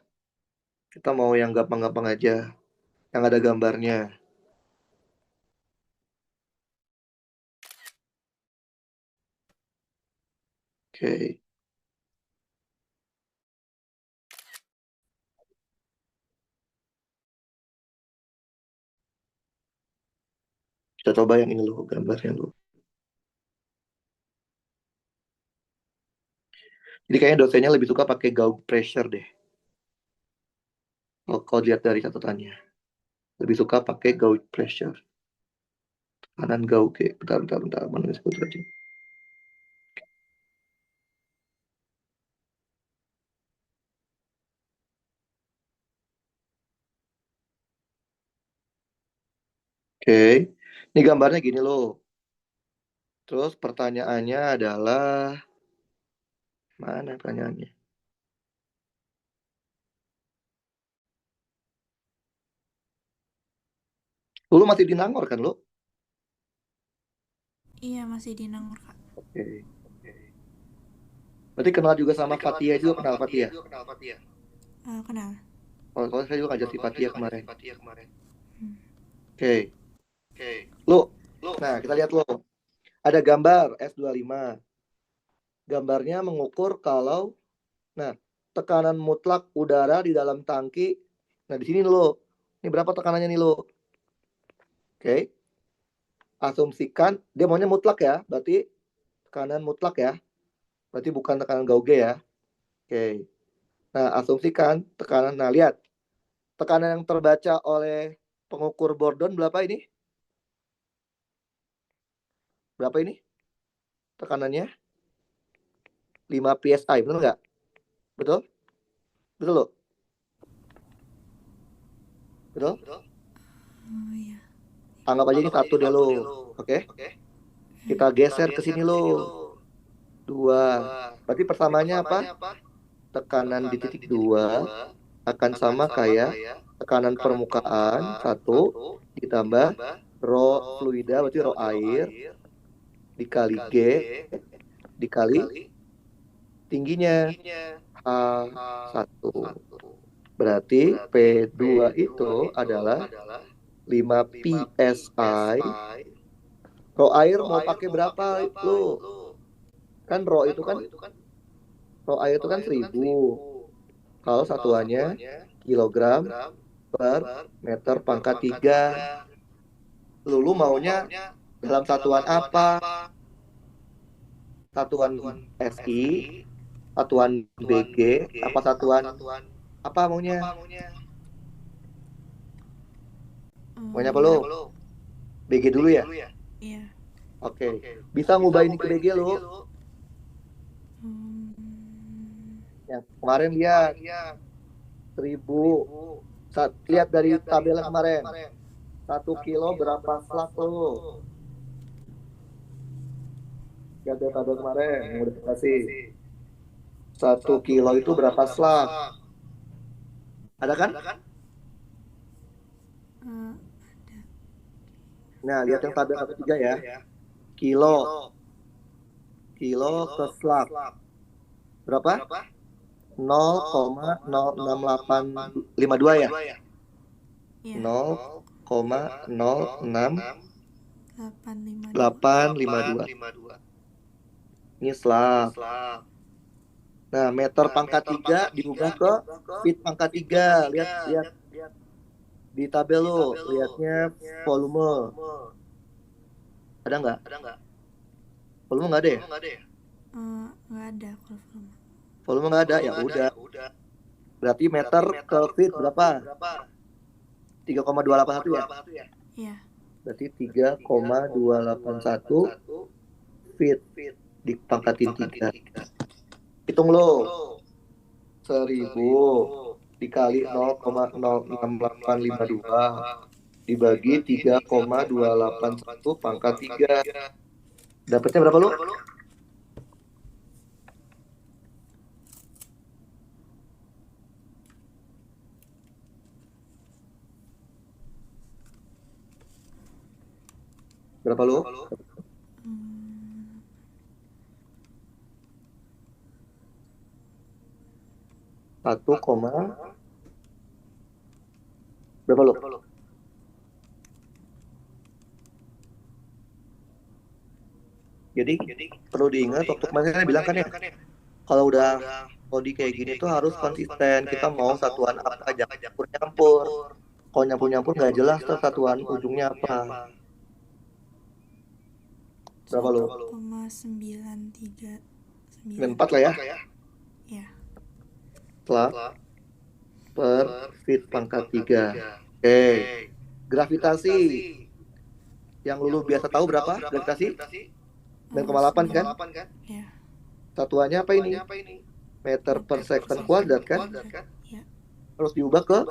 Kita mau yang gampang-gampang aja. Yang ada gambarnya. Oke. Kita coba yang ini lo, gambarnya lo. Jadi kayaknya dosennya lebih suka pakai gauge pressure deh. Kalau lihat dari catatannya. Lebih suka pakai gauge pressure. Kanan gauge. Bentar. Mana disebut aja. Oke. Ini gambarnya gini loh. Terus pertanyaannya adalah mana pertanyaannya? Lu masih di Nangor kan lu? Iya, masih di Nangor, Kak. Oke. Berarti kenal juga sama Fatia juga, kenal Fatia. Kenal. Kalau saya juga ngajak si Fatia kemarin. Hmm. Oke. Lu. Nah, kita lihat lo. Ada gambar S25. Gambarnya mengukur kalau Nah, tekanan mutlak udara di dalam tangki. Nah, di sini lo. Ini berapa tekanannya nih lo? Oke. Asumsikan dia maunya mutlak ya. Berarti tekanan mutlak ya. Berarti bukan tekanan gauge ya. Oke. Nah, asumsikan tekanan. Nah, lihat. Tekanan yang terbaca oleh pengukur Bordon berapa ini? Berapa ini? Tekanannya 5 PSI, betul nggak? Betul? Betul loh? Betul? Oh iya. Anggap aja ini satu deh lo. Oke? Kita geser ke sini lo. 2. Berarti persamanya apa? Tekanan di titik 2 akan sama kayak tekanan permukaan 1 ditambah rho fluida, berarti rho air, dikali G, dikali tingginya H1. Berarti P2 itu adalah 5 PSI. Rho air mau pakai berapa lo? Kan rho air itu kan 1000. Kalau satuannya kilogram per meter pangkat 3. Lu maunya dalam satuan apa? Satuan SI, satuan BG, apa satuan apa maunya? Maunya apa lo? BG dulu ya? Iya. Oke. Bisa ngubah ini ke BG lo? Yang kemarin lihat 1000. Lihat dari tabel kemarin. 1 kilo berapa slug lo? Lihat dari tabel kemarin yang udah dikasih. 1 kilo itu berapa slug? Ada kan? Nah, lihat yang tabel ketiga ya. Kilo ke slug. Berapa? 0,06852 ya? Iya. 852. 0,0852. Ini slug. Nah, meter pangkat 3 diubah ke feet pangkat 3. Lihat di tabel lo. Lihatnya volume. Ada nggak? Volume nggak ada ya? Nggak ada kalau volume. Volume nggak ada, ya udah. Berarti meter ke feet berapa? 3,281 ya? Iya. Berarti 3,281 feet dipangkatin 3. Hitung lo. 1000 dikali 0,06852 dibagi 3,281 pangkat 3. Dapatnya berapa lo? Berapa lo? Satu koma berapa lo? Jadi perlu diingat waktu kemarin saya bilang kan ya, kalau udah body kayak gini tuh harus konsisten. Kita mau satuan apa, jangan nyampur-nyampur. Kalau nyampur-nyampur nggak jelas tuh satuan ujungnya apa. Berapa lo? 1,939. 4 lah ya. Iya. Slug per feet pangkat 3. Oke. Gravitasi. Yang Lulu biasa tahu berapa gravitasi? 9,8 kan? Iya. Satuannya apa ini? Meter per second kuadrat kan? Iya. Terus diubah ke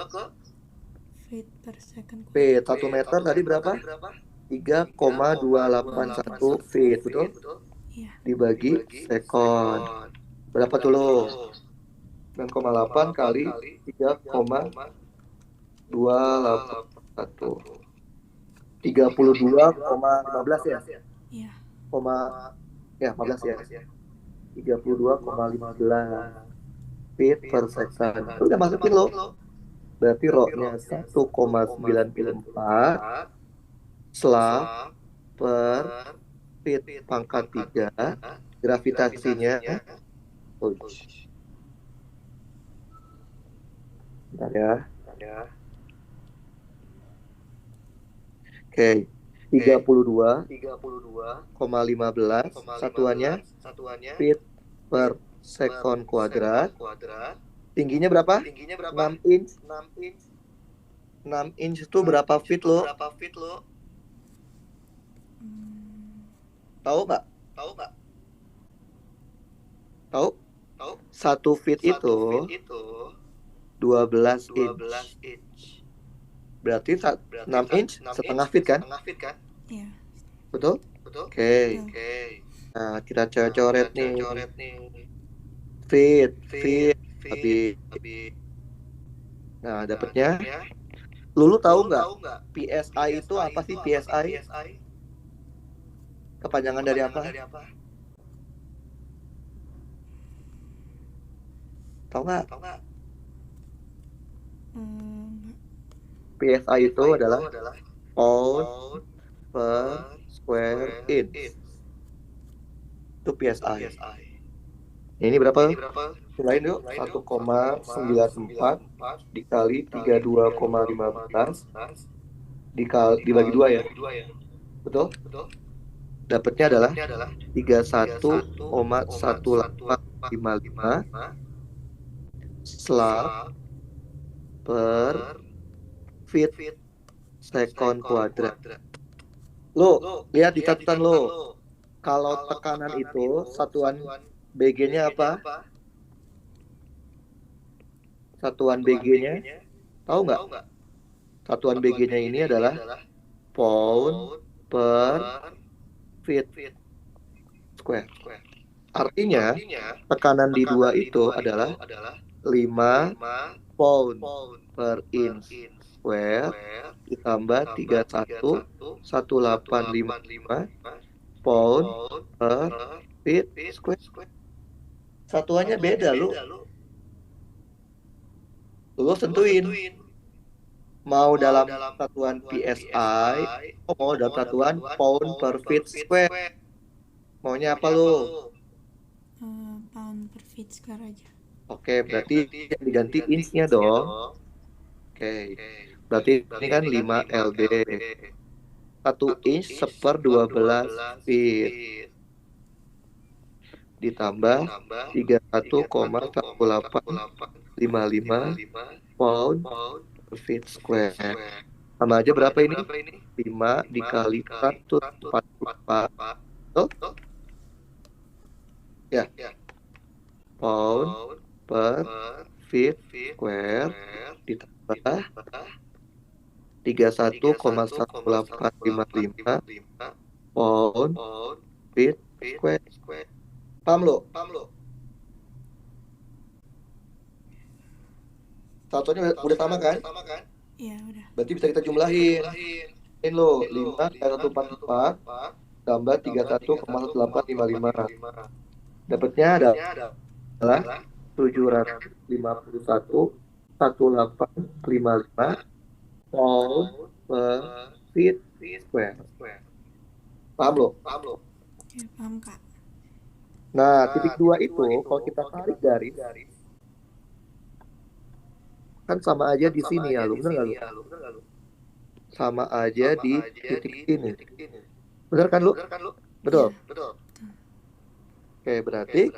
Feet per second. feet. 1 meter tadi berapa? 3,281 feet, betul? Iya. Dibagi sekon. Berapa tuh lo? 9,8 kali 3,281. 32,15 ya? Iya. 15 ya. 32,15 feet per second. Udah masukin lo. Berarti rho-nya 1,94 slug per feet pangkat 3. Gravitasinya Bentar ya. Oke. 32,15 satuannya feet per second kuadrat. Tingginya berapa? 6 inch. 6 inch itu berapa feet lo? Tahu nggak? Tahu? 1 feet itu 12 inch. Berarti 6 inch setengah feet kan? Iya. Betul? Oke. Nah, kita coret nih. Feet. Habis. Nah, dapatnya. Lulu tahu nggak? PSI itu apa sih PSI? Kepanjangan dari apa? Tahu nggak? PSI itu adalah pound per square inch. Itu PSI. Ini berapa? Selain yuk, 1,94 dikali 32,15 dibagi 2 ya. Betul? Dapatnya adalah 31,1855 slab per feet second kuadrat. Lo, lihat di catatan lo. Kalau tekanan itu satuan BG-nya apa? Satuan BG-nya tahu nggak? Satuan BG-nya ini adalah pound per feet square. Artinya tekanan di 2 itu adalah 5 pound per inch square ditambah 31,1855 pound per feet square. Satuannya beda lu. Lu tentuin mau dalam satuan PSI atau mau dalam satuan pound per feet square. Maunya apa lu? Pound per feet square aja. Oke, berarti yang diganti inch-nya dong. Oke. Berarti ini kan 5 LB. 1 inch seper 12 feet. Ditambah 31,1855 pound per feet square. Sama aja berapa ini? 5 dikali 144. Betul? Ya. Pound per feet square ditambah 31,1855 pound feet square. Paham lo? Satunya udah sama kan? Iya, udah. Berarti bisa kita jumlahin. Ini lo 5 kali 144 tambah 31,1855. Dapatnya adalah 751,1855 pound per feet square. Paham lo? Ya, paham, Kak. Nah, titik 2 itu kalau kita tarik garis kan sama aja di sini ya, lu bener nggak lu? Sama aja di titik ini. Bener kan lu? Betul. Oke, berarti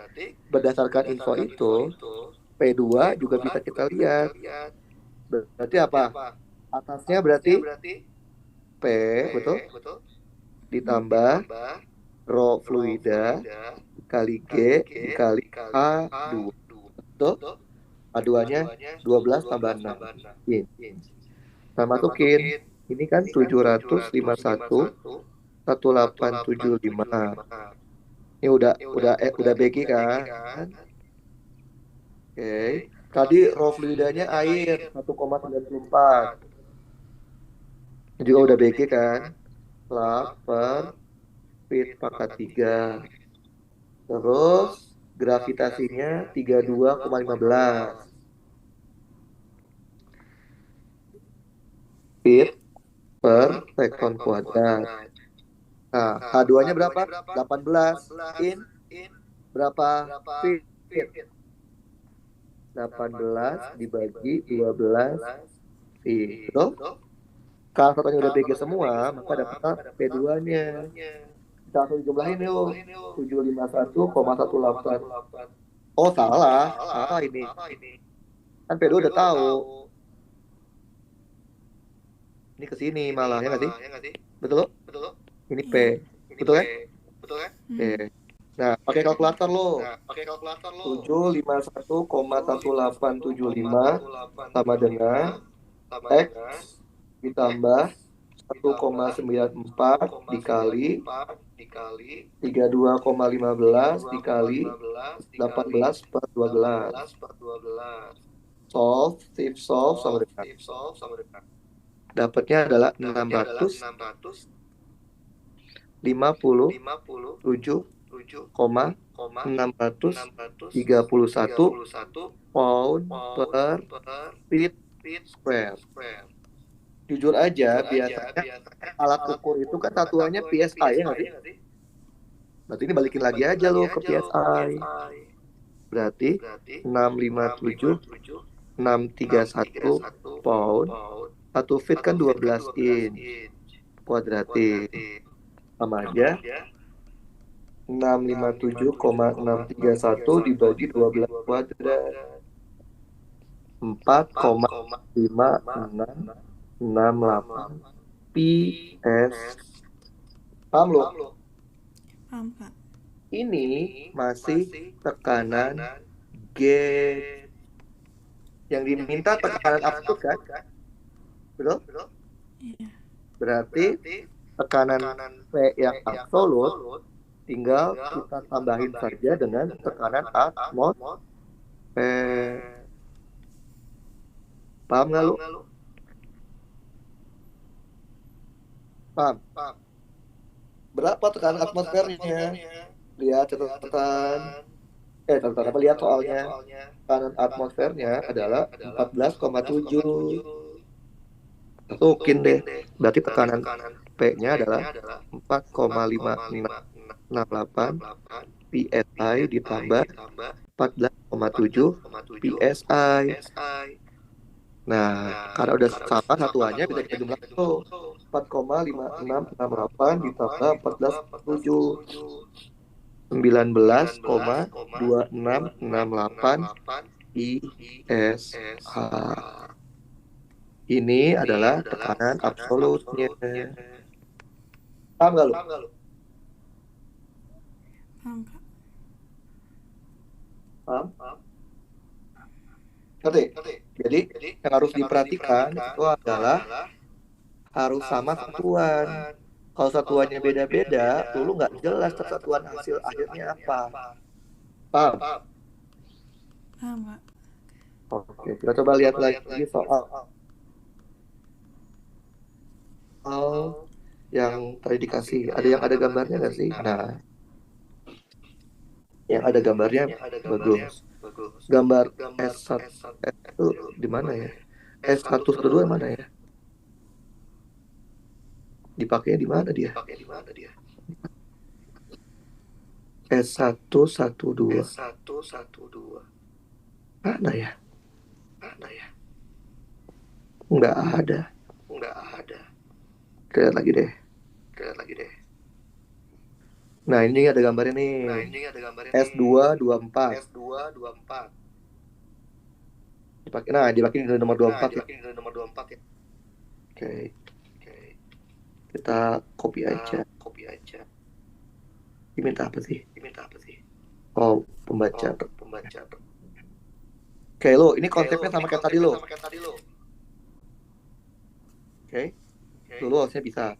berdasarkan info itu P2 juga bisa kita lihat. Berarti apa? Atasnya berarti P, betul? Ditambah rho fluida dikali G dikali A2. Betul? A2-nya 12 tambah 6. Kita masukin. Ini kan 751,1875. Ini udah BG kan? Oke. Tadi rho fluidanya air 1,94. Ini juga udah BG kan? Slab per feet pangkat 3. Terus gravitasinya 32,15 feet per second kuadrat. Nah, H2-nya berapa? 18 in berapa feet? 18 dibagi 12 V. Betul? Kalau satunya udah BG semua, maka dapatnya P2-nya. Kita langsung jumlahin yuk. 751,18. Oh, salah. Salah ini. Kan P2 udah tahu. Ini ke sini malah, ya nggak sih? Betul? Ini P. Iya. Betul kan? Oke. Hmm. Nah, pakai kalkulator lo. 751,1875 sama dengan X ditambah 1,94 dikali 32,15 dikali 18 per 12. Solve sama dengan. Dapatnya adalah 657,631 pound per feet square. Jujur aja, biasanya alat ukur itu kan satuannya PSI, ya nggak sih? Berarti ini balikin lagi aja lo ke PSI. Berarti 657,631 pound. 1 feet kan 12 inch kuadratik. Sama aja. 657,631 dibagi 12 kuadrat. 4,5668 PS. Paham lo? Paham, Kak. Ini masih tekanan gauge. Yang diminta tekanan absolut kan? Betul? Iya. Berarti tekanan P yang absolut tinggal kita tambahin saja dengan tekanan atmosfer. Paham nggak lu? Paham? Berapa tekanan atmosfernya? Lihat catatan. Catatan apa? Lihat soalnya. Tekanan atmosfernya adalah 14,7. Masukin deh. Berarti tekanan P-nya adalah 4,5668 PSI ditambah 14,7 PSI. Nah, karena udah sama satuannya bisa kita jumlah tuh. 4,5668 ditambah 14,7. 19,2668 ISH. Ini adalah tekanan absolutnya. Paham nggak lu? Paham, Kak. Paham? Ngerti? Jadi yang harus diperhatikan itu adalah harus sama satuan. Kalau satuannya beda-beda, dulu nggak jelas satuan hasil akhirnya apa. Paham? Paham, Kak. Oke, kita coba lihat lagi soal yang tadi dikasih. Ada yang ada gambarnya nggak sih? Nah, yang ada gambarnya bagus. Gambar S1 itu di mana ya? S112 mana ya? Dipakainya di mana dia? S112. Mana ya? Nggak ada. Lihat lagi deh. Nah, ini ada gambarnya nih. S224. Dipakai di nomor 24 ya. Oke. Kita copy aja. Diminta apa sih? Oh, pembaca. Oke, lo, ini konsepnya sama kayak tadi lo. Oke. Dulu harusnya bisa.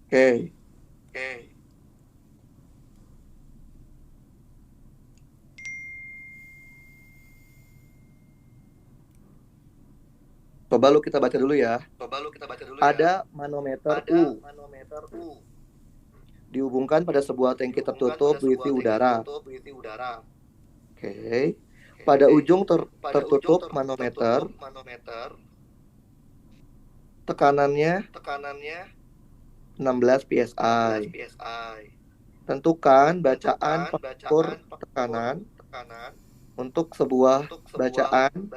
Oke. Coba lu kita baca dulu ya. Ada manometer U dihubungkan pada sebuah tangki tertutup berisi udara. Oke. Pada ujung tertutup manometer, tekanannya 16 psi. Tentukan bacaan pengukur tekanan untuk sebuah bacaan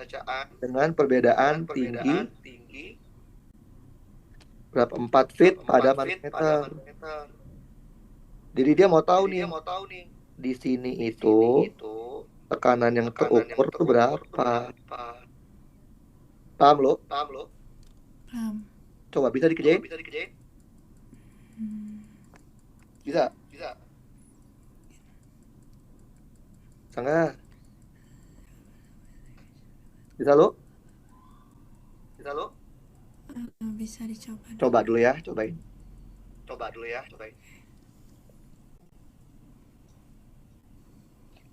dengan perbedaan tinggi berapa 4 feet pada manometer. Jadi dia mau tahu nih, di sini itu tekanan yang terukur tuh berapa. Paham lo? Paham. Coba bisa dikerjain? Bisa? Sangat. Bisa lo? Bisa dicoba dulu. Coba dulu ya, cobain.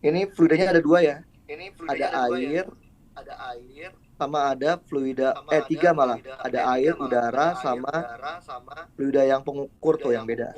Ini fluidanya ada dua ya. Ada air sama ada fluida, tiga malah. Ada air, udara, sama fluida yang pengukur tuh yang beda.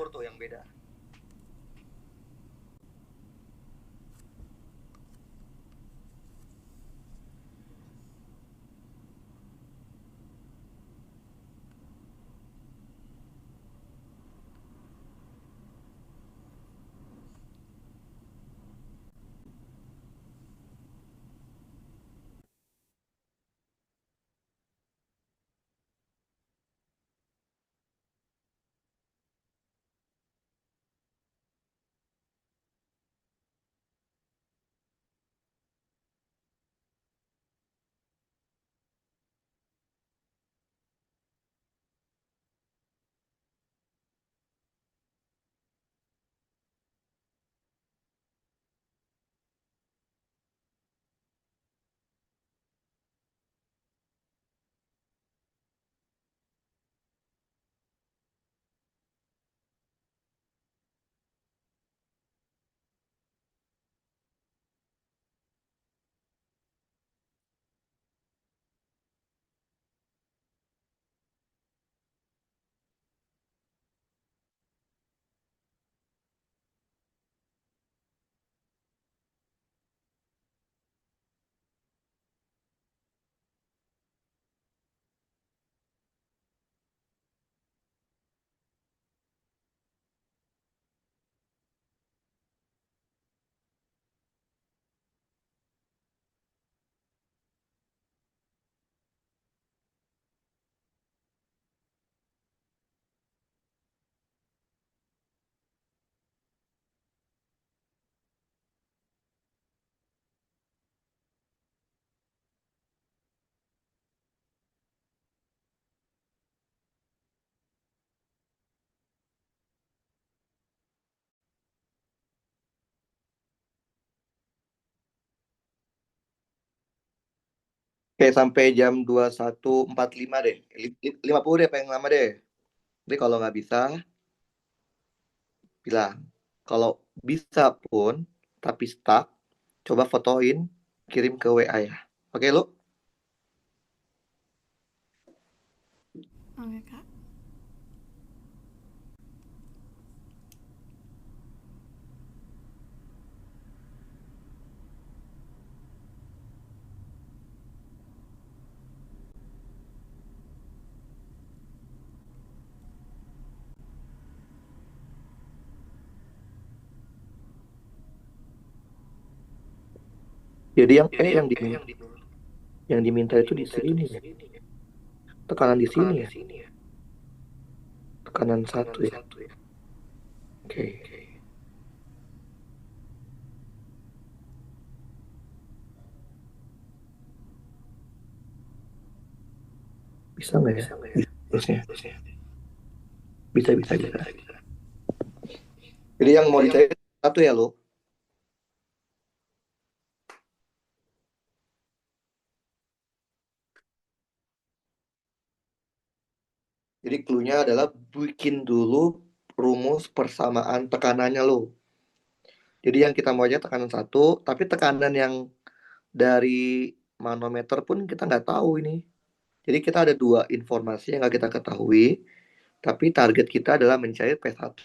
Oke, sampai jam 21.45 deh. 50 deh, paling lama deh. Jadi kalau nggak bisa, bilang. Kalau bisa pun, tapi stuck, coba fotoin, kirim ke WA ya. Oke, lu? Oke, Kak. Jadi yang diminta itu di sini ya. Tekanan di sini ya. Tekanan 1 ya. Oke. Bisa nggak ya? Terusnya. Bisa. Jadi yang mau dicari 1 ya, lo. Jadi clue-nya adalah bikin dulu rumus persamaan tekanannya lo. Jadi yang kita mau aja tekanan 1, tapi tekanan yang dari manometer pun kita nggak tahu ini. Jadi kita ada 2 informasi yang nggak kita ketahui, tapi target kita adalah mencari P1.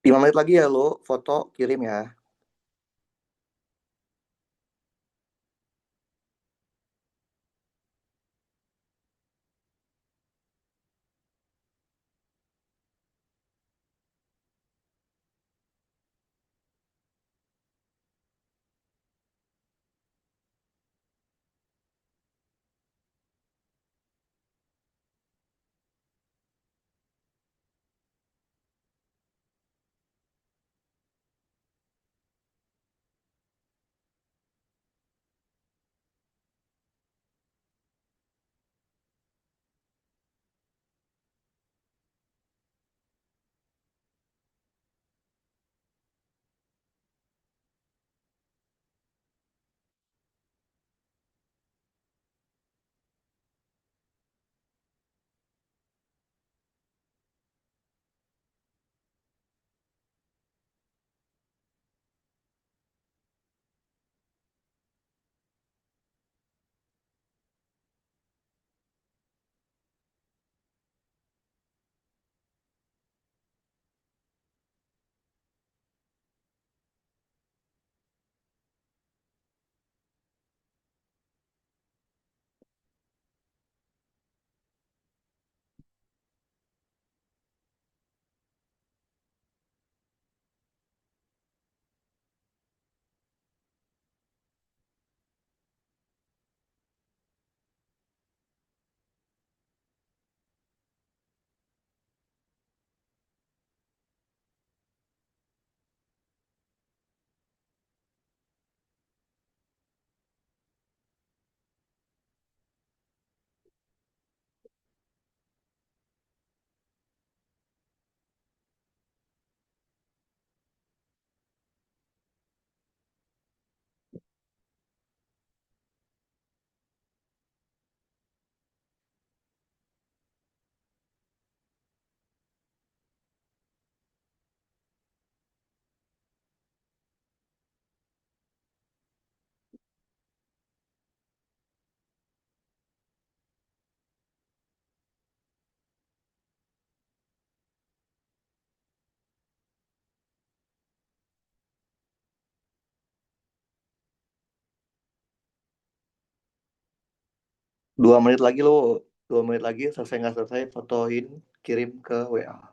5 menit lagi ya lo foto kirim ya. 2 menit lagi lo. 2 menit lagi selesai nggak selesai fotoin kirim ke WA.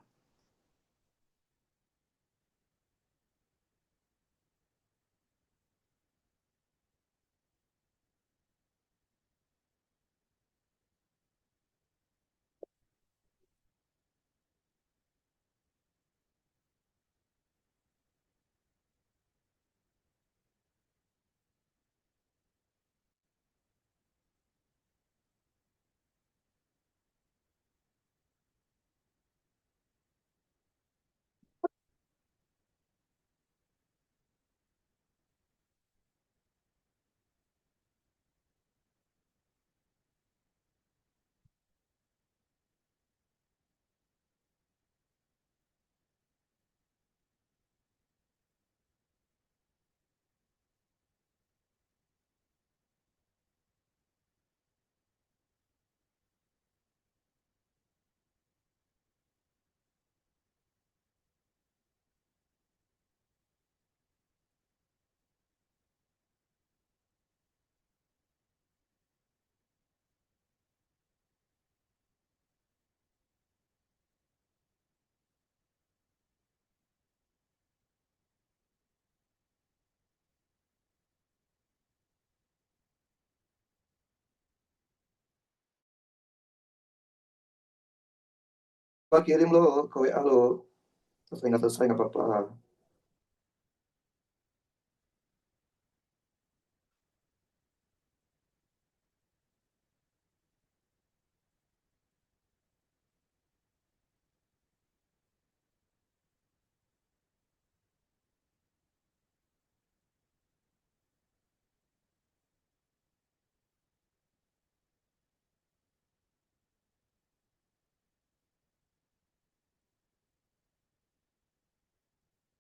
Coba kirim lo ke WA lo. Selesai nggak selesai nggak apa-apa.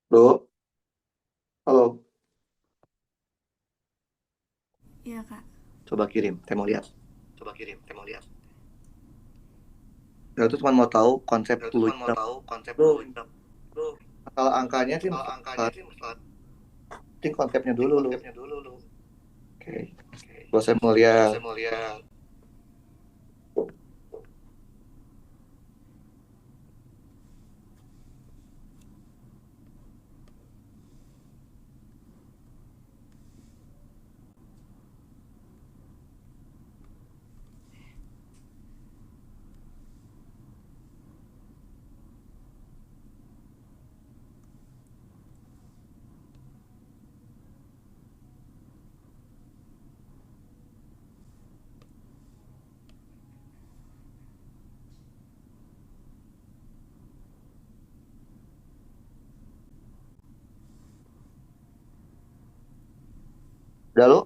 Lo, halo, Iya, Kak. coba kirim. Saya mau lihat. Coba kirim, saya mau lihat. Saya tuh cuma mau tahu konsep Saya tuh lu cuma mau tahu konsep lo lu. Kalau angkanya sih penting konsepnya dulu lu. Oke. Gua saya mau lihat. Udah lu?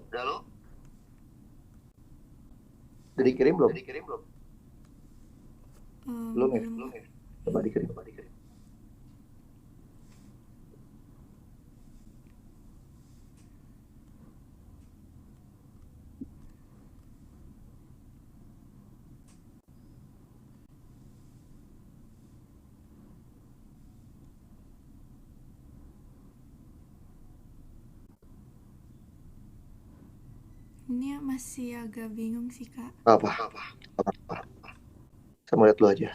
Udah dikirim belum? Belum ya? Belum. Coba dikirim. Ini masih agak bingung sih kak. Apa? Saya mau lihat dulu aja.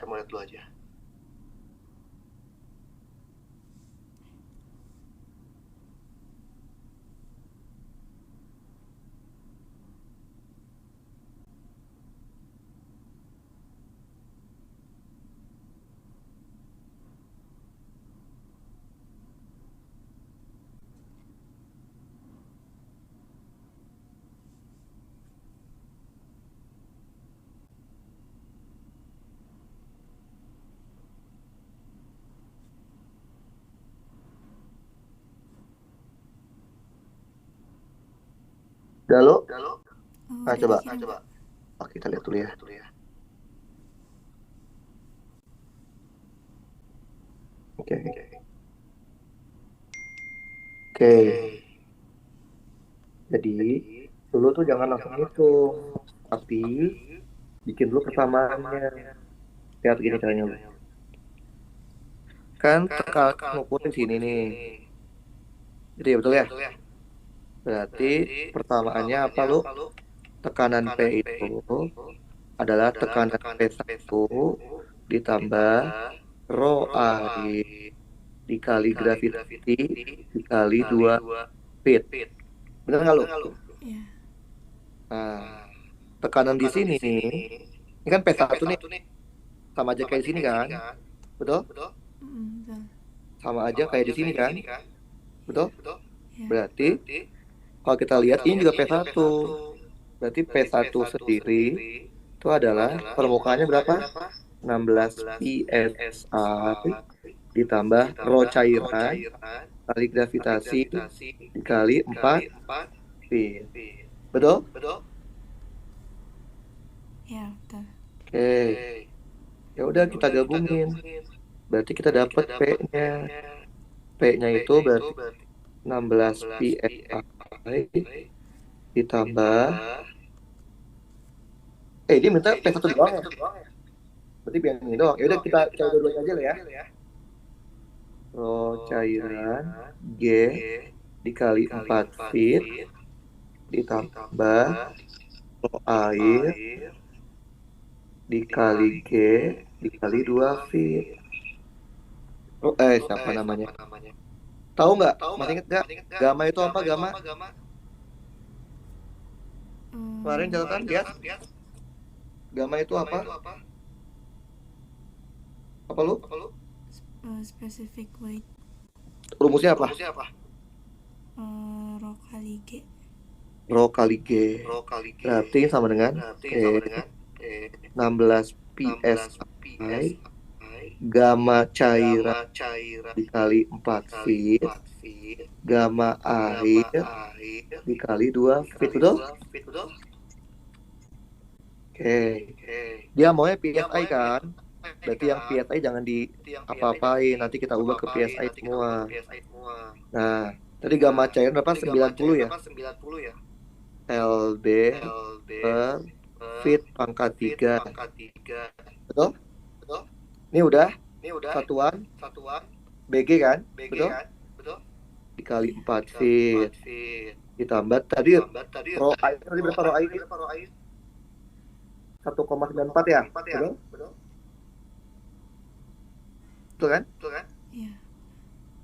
Udah lu? Udah Coba. dikirim. Oke, kita lihat dulu ya. Oke. Jadi dulu tuh jangan langsung hitung, tapi bikin dulu persamaannya. Lihat gini caranya lu. Kan tekanan ngukurin sini nih. Jadi ya betul ya. Berarti persamaannya apa lu? Tekanan P itu adalah tekanan P1 ditambah rho air dikali gravitasi dikali 2 feet. Bener nggak lu? Iya. Nah, tekanan di sini nih, ini kan P1 nih, sama aja kayak di sini kan? Betul? Betul. Sama aja kayak di sini kan? Betul? Iya. Berarti kalau kita lihat ini juga P1. Berarti P1 sendiri itu adalah permukaannya berapa? 16 psi ditambah rho cairan kali gravitasi dikali 4 feet. Betul? Iya, betul. Oke. Ya udah kita gabungin. Berarti kita dapat P-nya. P-nya itu berarti 16 psi ditambah dia minta P1 doang ya. Berarti biar ini doang. Ya udah kita cari dua-duanya aja lah ya. Rho cairan G dikali 4 feet ditambah rho air dikali G dikali 2 feet. Siapa namanya? Tahu nggak? Masih inget nggak? Gamma itu apa? Gamma? Kemarin catatan dia. Gamma itu apa? Apa lu? Specific weight. Rumusnya apa? Rho kali G. Rho kali G. Berarti sama dengan 16 psi gamma cairan dikali 4 feet gamma air dikali 2 feet. Betul? Oke. Dia maunya PSI kan? Berarti yang PSI jangan di apa-apain, nanti kita ubah ke PSI semua. Nah, tadi gamma cairan berapa? 90 ya? LB per feet pangkat 3. Betul? Ini udah satuan BG kan? Betul? Dikali 4 feet. Ditambah tadi rho air tadi berapa rho air? 1,94 ya? Betul? Betul kan? Iya.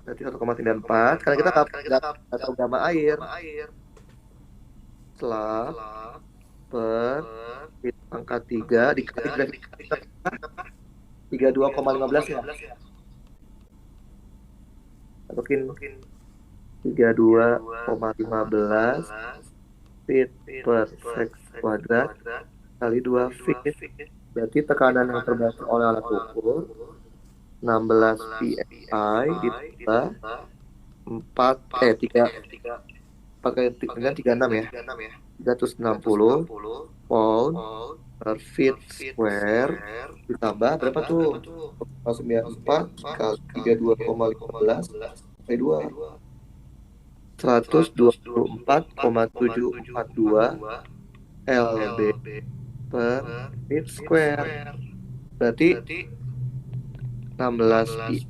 Berarti 1,94 karena kita nggak tahu gamma air. Slab per feet pangkat 3 dikali grafik 32,15 ya. Mungkin 32,15 feet per sek kuadrat kali 2 feet. Berarti tekanan yang terbaca oleh alat ukur 16 psi ditambah 3 kali 36 ya. 360 pound per feet square ditambah berapa tuh? 94 kali 32,15 kali 2 124,742 lb per feet square. Berarti 16 pi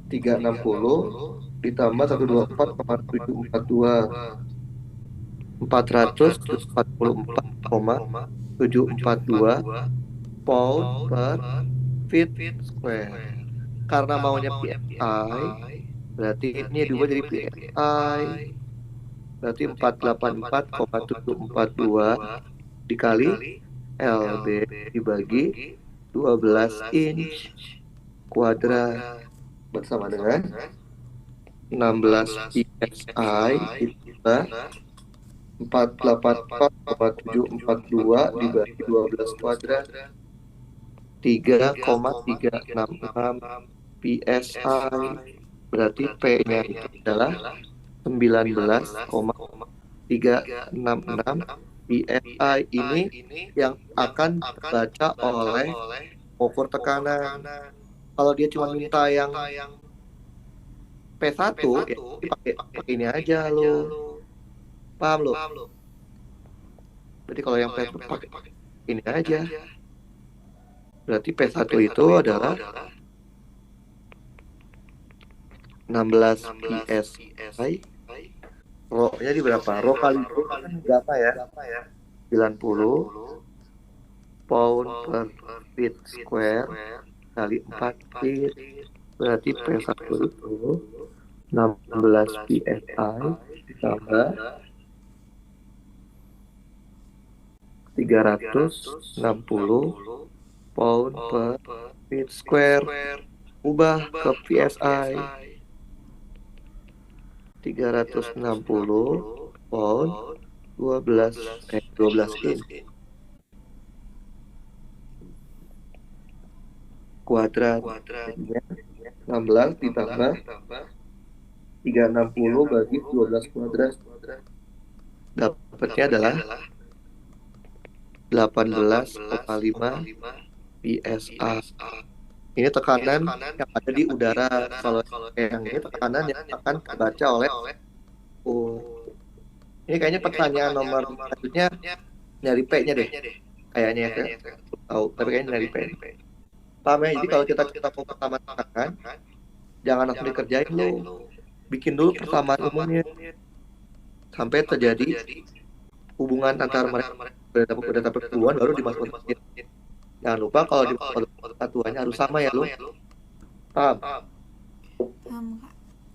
360 ditambah 124,742 444,742 pound per feet square. Karena maunya psi, berarti ini diubah jadi psi. Berarti 484,742 dikali lb dibagi 12 inch kuadrat bersama dengan 16 psi ditambah 484,742 dibagi 12 kuadrat 3,366 psi. Berarti P-nya itu adalah 19,366 psi. Ini yang akan dibaca oleh ukur tekanan. Kalau dia cuma minta yang P1 ya pakai ini aja lo. Paham lo? Berarti kalau yang P1 pakai ini aja. Berarti P1 itu adalah 16 psi. Rho-nya di berapa? Rho kali itu kan gamma ya. 90 pound per feet square kali 4 feet. Berarti P1 itu 16 psi ditambah 360 pound per feet square. Ubah ke psi. 360 pound 12 in kuadrat. 16 ditambah 360 bagi 12 kuadrat. Dapatnya adalah 18,5 psi. Ini tekanan yang ada di udara. Kalau yang ini tekanan yang akan terbaca oleh ini kayaknya pertanyaan nomor selanjutnya nyari P-nya deh. Kayaknya ya. Tahu, tapi kayaknya nyari P. Paham ya? Jadi kalau kita mau persamaan tekanan, jangan langsung dikerjain lo. Bikin dulu persamaan umumnya sampai terjadi hubungan antara mereka udah dapat keluhan baru dimasukin. Jangan lupa kalau di satuannya harus sama ya lo. Paham? Paham, Kak.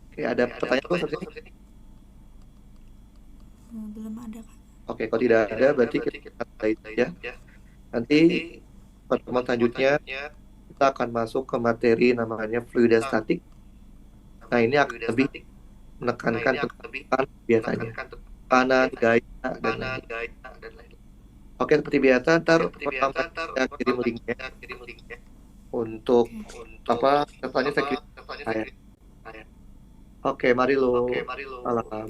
Oke, ada pertanyaan lo seperti ini? Belum ada, Kak. Oke, kalau tidak ada berarti kita mulai ya. Nanti pertemuan selanjutnya kita akan masuk ke materi namanya fluidostatik. Nah, ini akan lebih menekankan tekanan biasanya. Tekanan, gaya, dan lain-lain. Oke, seperti biasa, ntar pertama saya kirim linknya untuk apa? Contohnya saya kirim. Oke, mari lo. Salam.